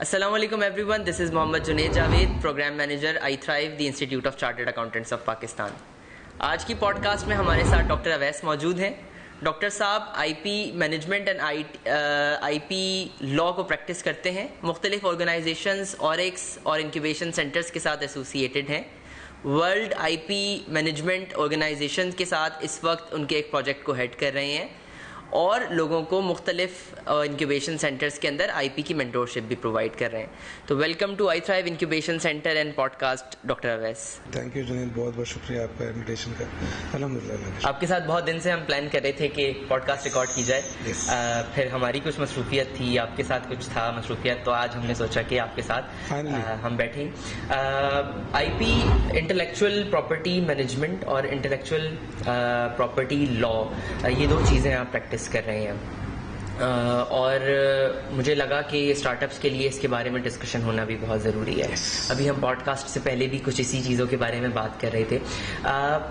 Assalamu alaikum everyone, this is Mohammad Junaid Javed, Program Manager, I Thrive, the Institute of Chartered Accountants of Pakistan. आज की podcast में हमारे साथ doctor Awais मौजूद हैं। डॉक्टर साहब IP management and IP law को प्रैक्टिस करते हैं। मुख्तलिफ ऑर्गेनाइजेशंस ऑरिक्स और इंक्यूबेशन सेंटर्स के साथ एसोसिएटेड हैं। वर्ल्ड आईपी मैनेजमेंट ऑर्गेनाइजेशन के साथ इस वक्त उनके एक प्रोजेक्ट को हेड कर रहे हैं और लोगों को मुख्तलिफ इंक्यूबेशन सेंटर्स के अंदर आईपी की मेंटोरशिप भी प्रोवाइड कर रहे हैं। तो welcome to iThrive incubation centre and podcast doctor Awais. Thank you Junaid, बहुत बहुत शुक्रिया आपका इनविटेशन का। अल्हम्दुलिल्लाह आपके साथ बहुत दिन से हम प्लान कर रहे थे कि पॉडकास्ट रिकॉर्ड की जाए। फिर हमारी कुछ मसरूफियत थी, आपके साथ कुछ था मसरूफियत, तो आज हमने सोचा कि आपके साथ हम बैठे। आईपी इंटेलेक्चुअल प्रॉपर्टी मैनेजमेंट और इंटेलेक्चुअल प्रॉपर्टी लॉ, ये दो चीज़ें आप प्रैक्टिस कर रहे हैं और मुझे लगा कि स्टार्टअप्स के लिए इसके बारे में डिस्कशन होना भी बहुत ज़रूरी है। अभी हम पॉडकास्ट से पहले भी कुछ इसी चीज़ों के बारे में बात कर रहे थे।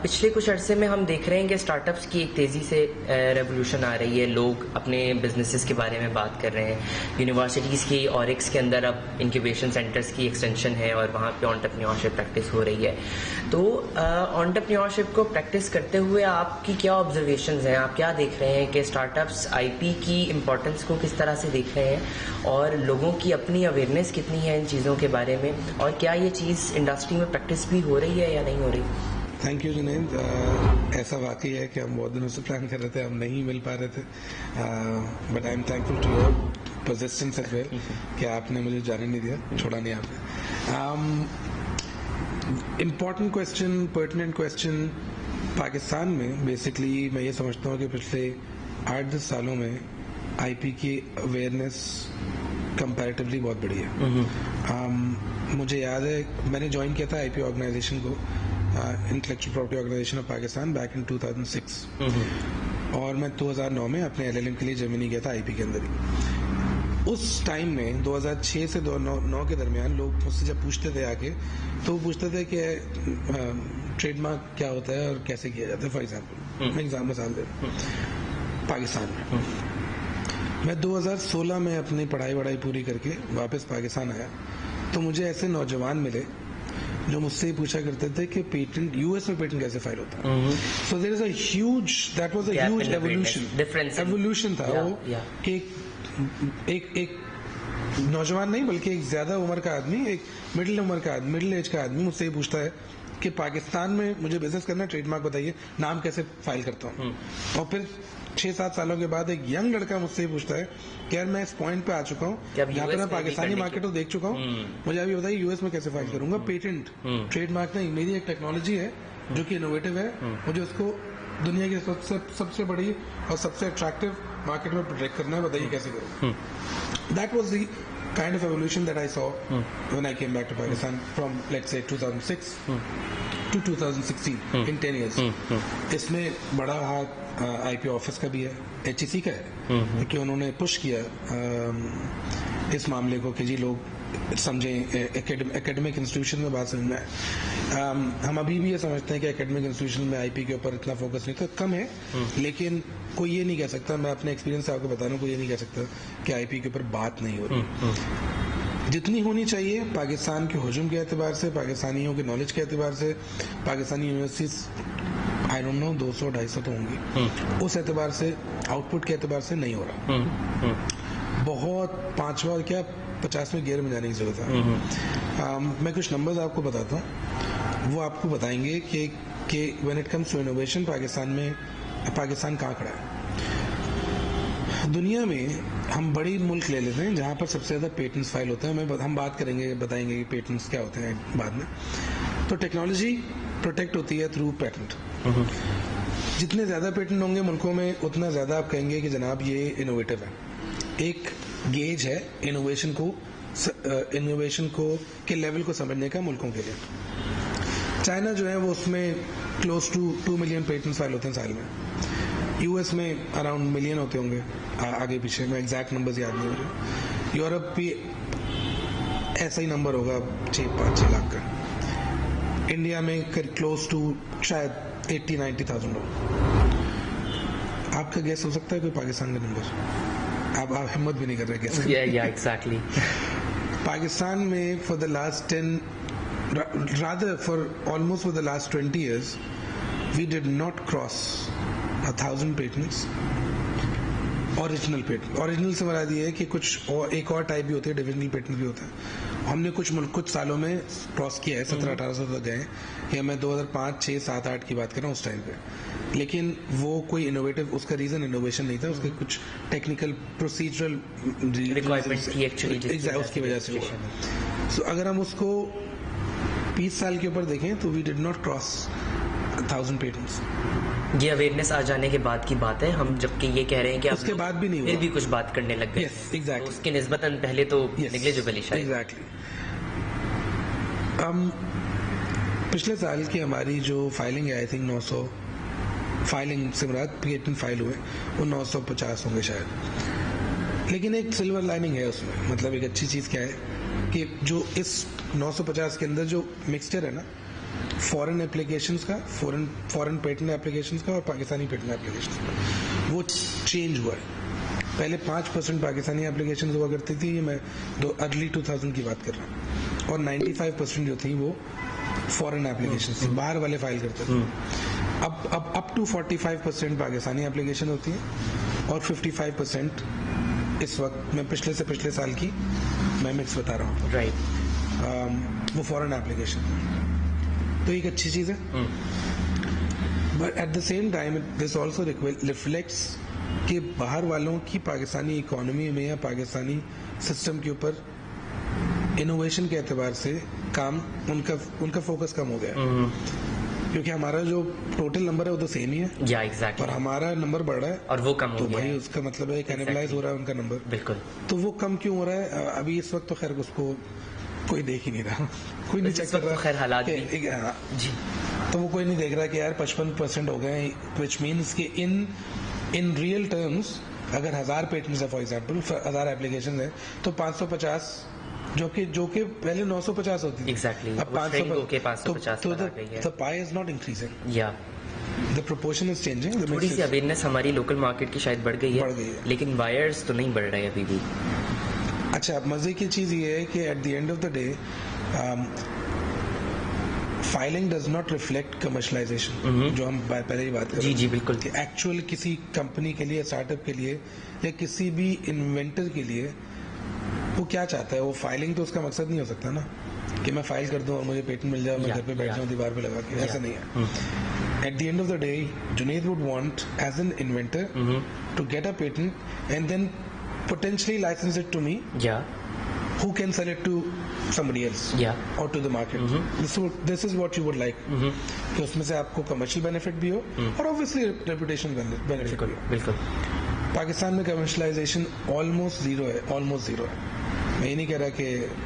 पिछले कुछ अरसे में हम देख रहे हैं कि स्टार्टअप्स की एक तेज़ी से रेवोल्यूशन आ रही है। लोग अपने बिजनेसेस के बारे में बात कर रहे हैं। यूनिवर्सिटीज़ की ऑरिक्स के अंदर अब इंक्यूबेशन सेंटर्स की एक्सटेंशन है और वहाँ पे एंटरप्रेन्योरशिप प्रैक्टिस हो रही है। तो एंटरप्रेन्योरशिप को प्रैक्टिस करते हुए आपकी क्या ऑब्जर्वेशंस हैं? आप क्या देख रहे हैं कि स्टार्टअप्स आईपी की इम्पोर्टेंस को किस तरह से देख रहे हैं और लोगों की अपनी अवेयरनेस कितनी है इन चीज़ों के बारे में, और क्या ये चीज़ इंडस्ट्री में प्रैक्टिस भी हो रही है या नहीं हो रही? Thank you Junaid. ऐसा वाकई है कि हम बहुत दिनों से प्लान कर रहे थे, हम नहीं मिल पा रहे थे, but I am thankful to your persistence as well कि आपने मुझे जाने नहीं दिया, छोड़ा नहीं आपने। Important question, pertinent question. Pakistan में बेसिकली मैं ये समझता हूँ कि पिछले 8-10 सालों में आईपी की अवेयरनेस कंपैरेटिवली बहुत बड़ी है। मुझे याद है मैंने ज्वाइन किया था आईपी ऑर्गेनाइजेशन को, intellectual property organisation of Pakistan, back in 2006, और मैं 2009 में अपने एलएलएम के लिए जर्मनी गया था आईपी के अंदर ही। उस टाइम में 2006 से 2009 के दरमियान लोग मुझसे जब पूछते थे आके, तो वो पूछते थे कि ट्रेडमार्क क्या होता है और कैसे किया जाता है। फॉर एग्जाम्पल मैं मिसाल दे रहा हूँ, पाकिस्तान में मैं 2016 में अपनी पढ़ाई पूरी करके वापस पाकिस्तान आया, तो मुझे ऐसे नौजवान मिले जो मुझसे ही पूछा करते थे कि पेटेंट यूएस में पेटेंट कैसे फाइल होता है। So there is a huge, that was a huge evolution था वो कि एक नौजवान नहीं बल्कि एक ज्यादा उम्र का आदमी, एक मिडिल एज का आदमी मुझसे ही पूछता है कि पाकिस्तान में मुझे बिजनेस करना है, ट्रेडमार्क बताइए, नाम कैसे फाइल करता हूँ। और फिर 6-7 सालों के बाद एक यंग लड़का मुझसे पूछता है कि यार मैं इस पॉइंट पे आ चुका हूँ जहाँ पे मैं पाकिस्तानी मार्केट को देख चुका हूँ, मुझे अभी बताइए यूएस में कैसे फाइल करूंगा पेटेंट। ट्रेडमार्क नहीं, मेरी एक टेक्नोलॉजी है जो कि इनोवेटिव है, मुझे उसको दुनिया की सबसे बड़ी और सबसे अट्रैक्टिव मार्केट में प्रोटेक्ट करना है, बताइए कैसे करूँ। That was the kind of evolution that I saw when I came back to Pakistan from, let's say, 2006 to 2016, in 10 years. इसमें बड़ा हाथ आईपी ऑफिस का भी है, एचईसी का है, कि उन्होंने पुश किया इस मामले को कि जी लोग समझें, एकेडमिक इंस्टीट्यूशन में बात समझ में आए। हम अभी भी ये समझते हैं कि एकेडमिक इंस्टीट्यूशन में आईपी के ऊपर इतना फोकस नहीं, तो कम है, लेकिन कोई ये नहीं कह सकता, मैं अपने एक्सपीरियंस से आपको बता रहा हूँ, कोई ये नहीं कह सकता कि आईपी के ऊपर बात नहीं हो रही। जितनी होनी चाहिए पाकिस्तान के हुजूम के एतबार से, पाकिस्तानियों के नॉलेज के एतबार से, Pakistani universities I don't know 200-250 तो होंगी, उस एतबार से, आउटपुट के एतबार से नहीं हो रहा। बहुत 5वां क्या 50वें गियर में जाने की जरूरत है। मैं कुछ नंबर्स आपको बताता हूँ, वो आपको बताएंगे कि when it comes to innovation Pakistan कहाँ खड़ा है दुनिया में। हम बड़ी मुल्क ले लेते हैं जहाँ पर सबसे ज्यादा पेटेंट्स फाइल होते हैं, हम बात करेंगे, बताएंगे कि पेटेंट्स क्या होते हैं बाद में। तो टेक्नोलॉजी प्रोटेक्ट होती है थ्रू पेटेंट। जितने ज्यादा पेटेंट होंगे मुल्कों में, उतना ज्यादा आप कहेंगे कि जनाब ये इनोवेटिव है। एक गेज है इनोवेशन को के लेवल को समझने का मुल्कों के लिए। चाइना जो है वो उसमें close to 2 million patents file होते हैं साल में। यूएस में अराउंड मिलियन होते होंगे, आगे पीछे में एग्जैक्ट नंबर्स याद नहीं हो रहे। यूरोप भी ऐसा ही नंबर होगा, 5-6 लाख का। इंडिया में क्लोज टू शायद 80-90,000 लोग। आपका गैस हो सकता है कोई पाकिस्तान का नंबर? आप हिम्मत भी नहीं कर रहे कैसे? Yeah, exactly. पाकिस्तान में for the last 10, rather for almost for the last 20 years, we did not cross 1,000 patents. Original patent, original से मरा दिया है कि कुछ और एक और टाइप भी होते हैं, डिविजनल पेटेंट भी होता है. हमने कुछ सालों में क्रॉस किया है, 1700-1800 तक गए, या मैं 2005, 6, 7, 8 की बात कर रहा हूँ उस टाइम पे. लेकिन वो कोई इनोवेटिव, उसका रीजन इनोवेशन नहीं था, उसके कुछ टेक्निकल प्रोसीजरल रिक्वायरमेंट थी एक्चुअली, उसकी वजह से हुआ. सो अगर हम उसको 20 साल के ऊपर देखें तो we did not cross 1,000 patents. ये अवेयरनेस आ जाने के बाद की बात है, हम जबकि ये कह रहे हैं कि उसके बाद भी नहीं, फिर भी कुछ बात करने लग गए. एग्जैक्टली. तो उसके निस्बतन पहले तो नेग्लिजिबल ही शायद. एग्जैक्टली. पिछले साल की हमारी जो फाइलिंग है, आई थिंक 900 फाइलिंग से मुराद पेटेंट फाइल हुए, वो 950 होंगे शायद. लेकिन एक सिल्वर लाइनिंग है उसमें, मतलब एक अच्छी चीज क्या है कि जो इस 950 के अंदर जो मिक्सचर है ना, फॉरेन एप्लीकेशंस का, फॉरेन पेटेंट एप्लीकेशंस का और पाकिस्तानी पेटेंट एप्लीकेशंस का, वो चेंज हुआ है. पहले 5% पाकिस्तानी एप्लीकेशंस हुआ करती थी, ये मैं अर्ली 2000 की बात कर रहा हूँ, और 95% जो थी वो फॉरेन एप्लीकेशंस थी, बाहर वाले फाइल करते थे. अब अप टू 45% पाकिस्तानी एप्लीकेशन होती है और 55% इस वक्त मैं पिछले साल की मैं मिक्स बता रहा हूँ. राइट. वो फॉरेन एप्लीकेशन, तो एक अच्छी चीज है. But at the same time this also reflects कि बाहर वालों की पाकिस्तानी इकोनॉमी में या पाकिस्तानी सिस्टम के ऊपर इनोवेशन के एतबार से काम, उनका फोकस कम हो गया. क्योंकि हमारा जो टोटल नंबर है वो तो सेम ही है. या एग्जैक्टली. और हमारा नंबर बढ़ रहा है और वो कम हो तो गया. भाई उसका मतलब है कैनिबलाइज हो रहा है उनका नंबर. बिल्कुल. तो वो कम क्यों हो रहा है अभी इस वक्त? तो खैर उसको कोई देख ही नहीं रहा, कोई नहीं चेक कर रहा. खैर हालात भी जी, तो वो कोई नहीं देख रहा कि यार 55% हो गए, विच मीन्स कि इन रियल टर्म्स अगर 1000 पेटेंट्स है, फॉर एग्जांपल 1000 एप्लीकेशन है, तो 550 जो कि पहले 950 होती थी. एग्जैक्टली. अब 550. तो the pi is not increasing. या द प्रोपोर्शन इज चेंजिंग. थोड़ी सी अवेयरनेस हमारी लोकल मार्केट की शायद बढ़ गई है, लेकिन वायर्स तो नहीं बढ़ रहे अभी भी. अच्छा, मजे की चीज ये है कि eight the end of the day filing does not reflect commercialisation, जो हम पहले ही बात कर रहे हैं. जी बिल्कुल. एक्चुअल किसी कंपनी के लिए, स्टार्टअप के लिए या किसी भी इन्वेंटर के लिए वो क्या चाहता है? वो फाइलिंग तो उसका मकसद नहीं हो सकता ना कि मैं फाइल कर दूं और मुझे पेटेंट मिल जाए, मैं घर पे बैठ जाऊं दीवार पे लगा के. ऐसा नहीं है. At the end of the day Junaid would want as an inventor to get a patent and then potentially license it to me, who can sell it to somebody else, or to the market. This is what you would like. कि उसमें से आपको commercial benefit भी हो और obviously reputation benefit भी हो. बिल्कुल. पाकिस्तान में कमर्शलाइजेशन ऑलमोस्ट जीरो है. मैं ये नहीं कह रहा कि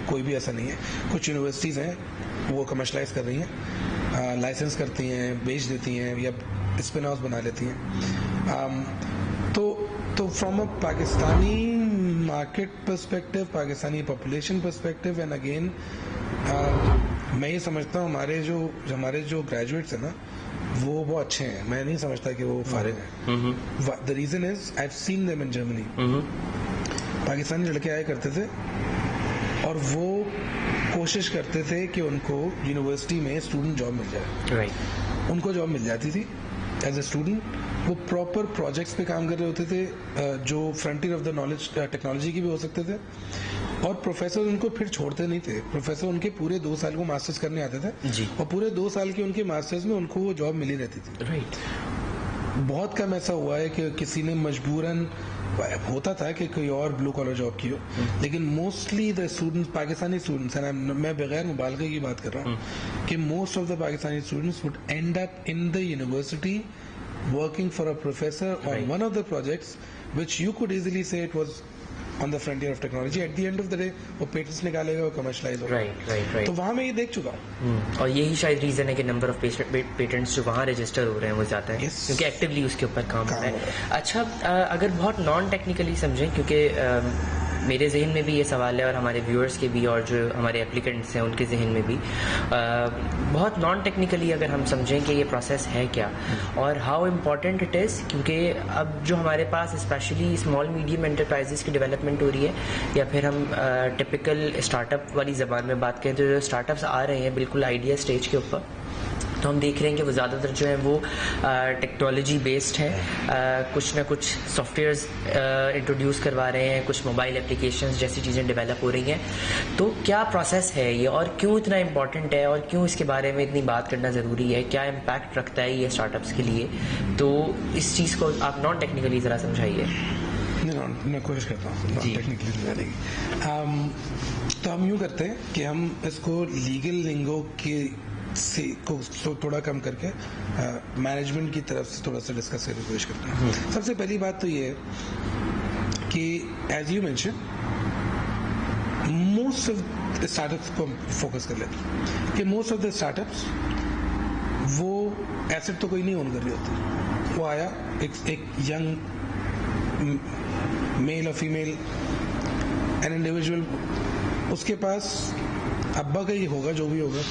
कोई भी ऐसा नहीं है. कुछ यूनिवर्सिटीज हैं वो कमर्शलाइज कर रही हैं, लाइसेंस करती हैं, बेच देती हैं या स्पिन ऑफ बना लेती हैं. तो from a Pakistani market perspective, Pakistani population perspective, and again मैं ये समझता हूँ हमारे जो ग्रेजुएट्स हैं ना, वो बहुत अच्छे हैं. मैं नहीं समझता कि वो फारिग हैं. The reason is I have seen them in Germany. Pakistani लड़के आया करते थे और वो कोशिश करते थे कि उनको यूनिवर्सिटी में स्टूडेंट जॉब मिल जाए. राइट. उनको जॉब मिल जाती थी एज ए स्टूडेंट. वो प्रॉपर प्रोजेक्ट्स पे काम कर रहे होते थे जो frontier of the knowledge technology की भी हो सकते थे, और प्रोफेसर उनको फिर छोड़ते नहीं थे. प्रोफेसर उनके पूरे 2 साल को मास्टर्स करने आते थे जी. और पूरे 2 साल के उनके मास्टर्स में उनको वो जॉब मिली रहती थी. राइट. बहुत कम ऐसा हुआ है कि किसी ने मजबूरन, होता था कि कोई और ब्लू कॉलर जॉब की हो, लेकिन mostly the students, Pakistani students, मैं बगैर मुबालगे की बात कर रहा हूँ कि most of the Pakistani students would and up in the university working for a professor on one of the projects which you could easily say it was on the frontier of technology. At the end of the day वो patents निकालेगा, वो commercialize होगा. Right. तो वहाँ मैं ये देख चुका हूँ. और यही शायद रीजन है कि नंबर ऑफ पेटेंट्स जो वहाँ रजिस्टर हो रहे हैं वो ज्यादा है, क्योंकि एक्टिवली उसके ऊपर काम हो रहा है. अच्छा, अगर बहुत नॉन टेक्निकली समझें, क्योंकि मेरे जहन में भी ये सवाल है और हमारे व्यूअर्स के भी और जो हमारे एप्लीकेंट्स हैं उनके जहन में भी बहुत नॉन टेक्निकली अगर हम समझें कि ये प्रोसेस है क्या और हाउ इम्पॉर्टेंट इट इज़, क्योंकि अब जो हमारे पास स्पेशली स्मॉल मीडियम एंटरप्राइजेस की डेवलपमेंट हो रही है या फिर हम टिपिकल स्टार्टअप वाली ज़बान में बात करें तो जो स्टार्टअप्स आ रहे हैं बिल्कुल आइडिया स्टेज के ऊपर, तो हम देख रहे हैं कि वो ज़्यादातर जो है वो टेक्नोलॉजी बेस्ड है, कुछ ना कुछ सॉफ्टवेयर्स इंट्रोड्यूस करवा रहे हैं, कुछ मोबाइल एप्लीकेशंस जैसी चीज़ें डेवलप हो रही हैं। तो क्या प्रोसेस है ये और क्यों इतना इम्पॉर्टेंट है और क्यों इसके बारे में इतनी बात करना ज़रूरी है, क्या इम्पैक्ट रखता है ये स्टार्टअप्स के लिए? तो इस चीज़ को आप नॉन टेक्निकली ज़रा समझाइए। मैं कोशिश करता हूँ टेक्निकली समझाने की। तो हम यूँ करते हैं कि हम इसको लीगल लिंगो के से को थोड़ा कम करके मैनेजमेंट की तरफ से थोड़ा सा डिस्कस करने की कोशिश करते हैं। सबसे पहली बात तो ये है कि as you mention most of startups को फोकस कर लेते हैं कि मोस्ट ऑफ द स्टार्टअप्स वो एसेट तो कोई नहीं ओन कर रही होती। वो आया एक यंग मेल और फीमेल एन इंडिविजुअल, उसके पास अब्बा का ही होगा जो भी होगा,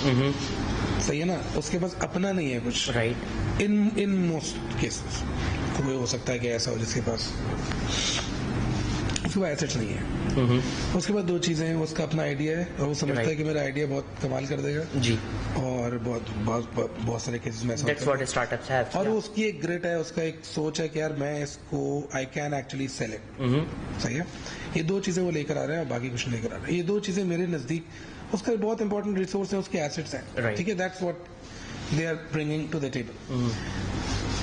सही है ना, उसके पास अपना नहीं है कुछ, राइट। इन मोस्ट केसेस कोई हो सकता है कि ऐसा हो जिसके पास उसके पास एसेट्स नहीं है। उसके बाद दो चीजें हैं, उसका अपना आइडिया है और वो समझता है कि मेरा आइडिया बहुत कमाल कर देगा जी, और बहुत सारे केसेस में ऐसा That's what startups have, और उसकी एक ग्रिट है, उसका एक सोच है कि यार मैं इसको I can actually sell it, सही है। ये दो चीजें वो लेकर आ रहे हैं और बाकी कुछ लेकर आ रहे हैं। ये दो चीजें मेरे नजदीक उसका बहुत इंपॉर्टेंट रिसोर्स है, उसके एसेट्स हैं, ठीक है, that's what they are bringing to the table.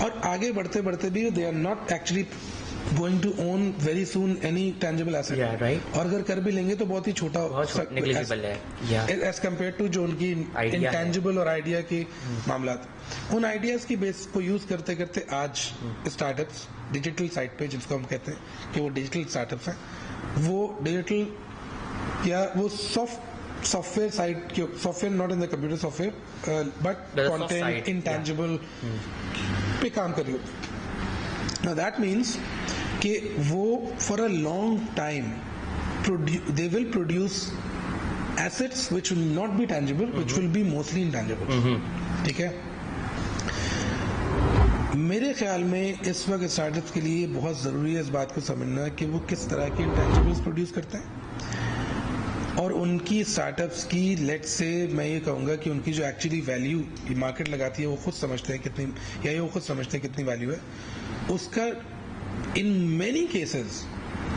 और आगे बढ़ते बढ़ते भी they are not actually going to own very soon any tangible asset, right. और अगर कर भी लेंगे तो बहुत ही छोटा नेग्लिजिबल है एज कम्पेयर टू जो उनकी इंटेंजिबल और आइडिया के मामला। उन आइडियाज की बेस को यूज करते करते आज स्टार्टअप्स डिजिटल साइट पे, जिसको हम कहते हैं कि वो डिजिटल स्टार्टअप्स हैं, वो डिजिटल या वो सॉफ्टवेयर साइट के, software not in the computer software but content intangible पे काम कर रही होती। Now that means कि वो for a long time they will produce assets which will not be tangible, which will be mostly intangible, ठीक है। मेरे ख्याल में इस वक्त स्टार्टअप्स के लिए बहुत जरूरी है इस बात को समझना कि वो किस तरह के इंटेंजिबल्स प्रोड्यूस करते हैं और उनकी स्टार्टअप्स की, लेट से मैं ये कहूंगा कि उनकी जो एक्चुअली वैल्यू मार्केट लगाती है वो खुद समझते हैं कितनी, या ये वो खुद समझते हैं कितनी वैल्यू है उसका। in many cases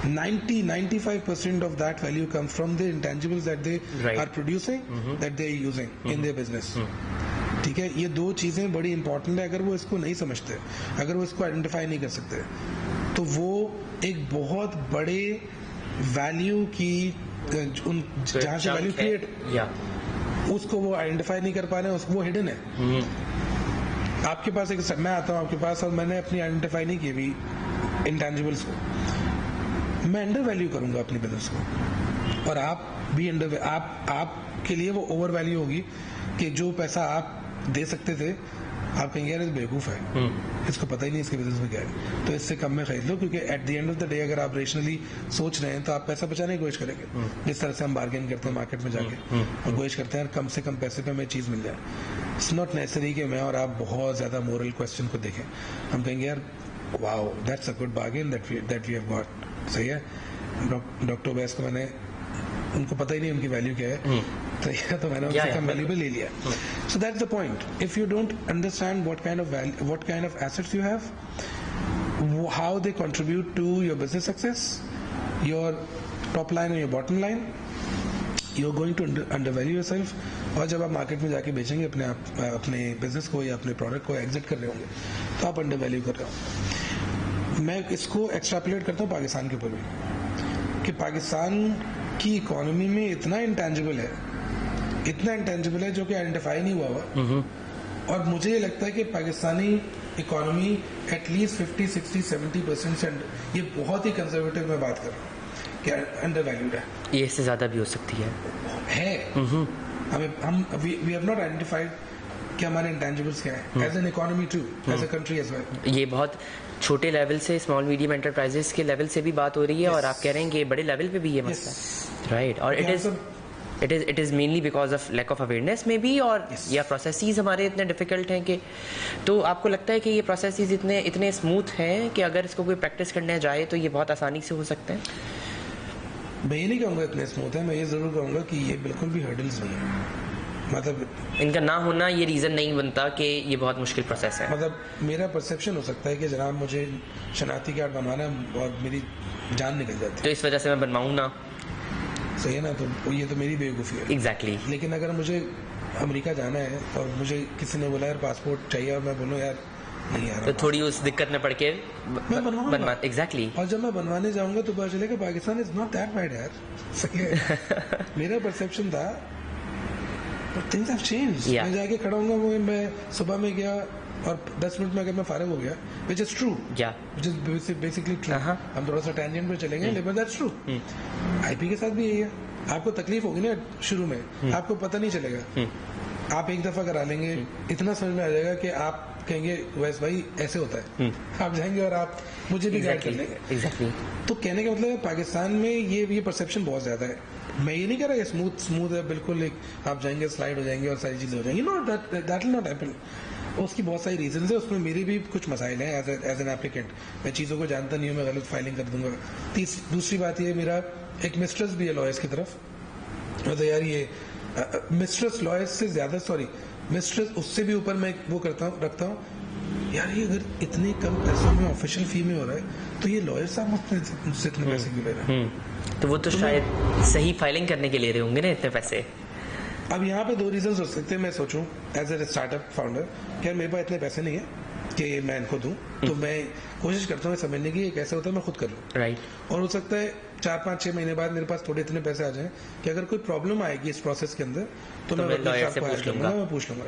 90-95% of that value comes from the intangibles that they are producing, that they are using in their business, ठीक है। ये दो चीजें बड़ी इंपॉर्टेंट है। अगर वो इसको नहीं समझते, अगर वो इसको आइडेंटिफाई नहीं कर सकते, तो वो एक बहुत बड़े वैल्यू की जहां से वैल्यू क्रिएट उसको वो आइडेंटिफाई नहीं कर पा रहे हैं, उसको वो हिडन है। आपके पास एक, मैं आता हूँ आपके पास और मैंने अपनी आइडेंटिफाई नहीं की भी इंटेंजिबल्स को, मैं अंडर वैल्यू करूंगा अपने बिजनेस को और आप भी अंडर, आपके लिए वो ओवर वैल्यू होगी कि जो पैसा आप दे सकते थे आप कहेंगे यार बेवकूफ है, इसको पता ही नहीं इसके बिजनेस में क्या है, तो इससे कम में खरीद लो, क्योंकि eight the end of the day अगर आप रेशनली सोच रहे हैं तो आप पैसा बचाने की कोशिश करेंगे। जिस तरह से हम बार्गेन करते हैं मार्केट में जाके और कोशिश करते हैं कम से कम पैसे पे हमें चीज मिल जाए। इट्स नॉट नेसेसरी कि मैं और आप बहुत ज्यादा मोरल क्वेश्चन को देखें, हम कहेंगे यार wow that's a good bargain that we have got, सही है। डॉक्टर वैस को मैंने, उनको पता ही नहीं उनकी वैल्यू क्या है, तो मैंने उनसे कम वैल्यू पे ले लिया। So that's the point, if you don't understand what kind of assets you have, how they contribute to your business success, your top line और your bottom line, you are going to undervalue yourself. और जब आप market में जाके बेचेंगे अपने business को या अपने प्रोडक्ट को एग्जिट कर रहे होंगे तो आप अंडरवैल्यू कर रहे हो। मैं इसको एक्सट्रापुलेट करता हूँ पाकिस्तान के ऊपर भी कि पाकिस्तान की इकोनॉमी में इतना इंटेंजिबल है जो कि आइडेंटिफाई नहीं हुआ और मुझे ये लगता है कि पाकिस्तानी इकोनॉमी एटलीस्ट 50-60-70%, ये बहुत ही कंजर्वेटिव में बात कर रहा हूँ कि अंडर वैल्यूड है। ये इससे ज्यादा भी हो सकती है। हमें वी हैव नॉट आइडेंटिफाइड कि हमारे इंटेंजिबल्स क्या है, as an economy too, as a country as well. ये बहुत छोटे लेवल से, स्मॉल मीडियम एंटरप्राइजेस के लेवल से भी बात हो रही है, और आप कह रहे हैं कि बड़े लेवल पे भी ये मसला है, राइट? और it is mainly because of lack of awareness में भी, और या प्रोसेसेस हमारे इतने डिफिकल्ट हैं कि, तो आपको लगता है कि ये प्रोसेसेस इतने स्मूथ हैं कि अगर इसको कोई प्रैक्टिस करने जाए तो ये बहुत आसानी से हो सकते हैं? मैं ये नहीं कहूँगा इतने स्मूथ है, मैं ये ज़रूर कहूँगा कि ये बिल्कुल भी हर्डल्स नहीं है। मतलब इनका ना होना ये रीज़न नहीं बनता कि ये बहुत मुश्किल प्रोसेस है। मतलब मेरा परसेप्शन हो सकता है कि जनाब मुझे शनाख्ती कार्ड बनवाना और मेरी जान निकल जाती है, तो इस वजह से मैं बनवाऊँ ना, सही है ना? तो ये तो मेरी बेवकूफ़ी है। एग्जैक्टली। लेकिन अगर मुझे अमेरिका जाना है और मुझे किसी ने बोला यार पासपोर्ट चाहिए, और मैं बोलूँ यार नहीं यार, तो थोड़ी उस दिक्कत में पड़ के मैं बनवा एग्जैक्टली। और जब मैं बनवाने जाऊंगा तो पता चलेगा Pakistan is not that bad यार, सही है। मेरा परसेप्शन था, but things have changed. मैं जाके खड़ा हूँगा, वो मैं सुबह में गया और 10 मिनट में अगर मैं फारिग हो गया, which is true, which is basically true. हम थोड़ा सा टेंजेंट पे चलेंगे, लेकिन that's true. आईपी के साथ भी यही है, आपको तकलीफ होगी ना शुरू में, आपको पता नहीं चलेगा, आप एक दफा करा लेंगे, इतना समझ में आ जाएगा कि आप कहेंगे वैस भाई ऐसे होता है, आप जाएंगे और आप मुझे भी गाइड कर लेंगे। एग्जैक्टली। तो कहने का मतलब है पाकिस्तान में ये परसेप्शन बहुत ज्यादा है। मैं ये नहीं कह रहा ये स्मूथ है बिल्कुल, एक आप जाएंगे स्लाइड हो जाएंगे और सारी चीजें हो जाएंगी, not that will not happen. उसकी बहुत सारी रीजन है, उसमें मेरे भी कुछ मसाइल हैं एज एन एप्लीकेंट। मैं चीज़ों को जानता नहीं हूँ, मैं गलत फाइलिंग कर दूंगा। दूसरी बात ये, मेरा एक मिस्ट्रेस भी है लॉयर्स की तरफ, मतलब यार ये मिस्ट्रेस लॉयर्स से ज्यादा, सॉरी मिस्ट्रेस उससे भी ऊपर मैं वो रखता हूँ यार, ये अगर इतने कम पैसों में ऑफिशियल फी में हो रहा है तो ये लॉयर साहब मुझसे इतने पैसे क्यों ले रहे हैं? तो वो तो शायद सही फाइलिंग करने के ले रहे होंगे ना इतने पैसे। अब यहाँ पे 2 रीजन हो सकते हैं। मैं सोचूं एज ए स्टार्टअप फाउंडर कि मेरे पास इतने पैसे नहीं है कि मैं इनको दूं, तो मैं कोशिश करता हूँ समझने की कैसे होता है, मैं खुद कर लूँ, राइट। और हो सकता है 4-5-6 महीने बाद मेरे पास थोड़े इतने पैसे आ जाएं कि अगर कोई प्रॉब्लम आएगी इस प्रोसेस के अंदर तो मैं लॉयर से पूछ लूंगा, मैं पूछ लूंगा।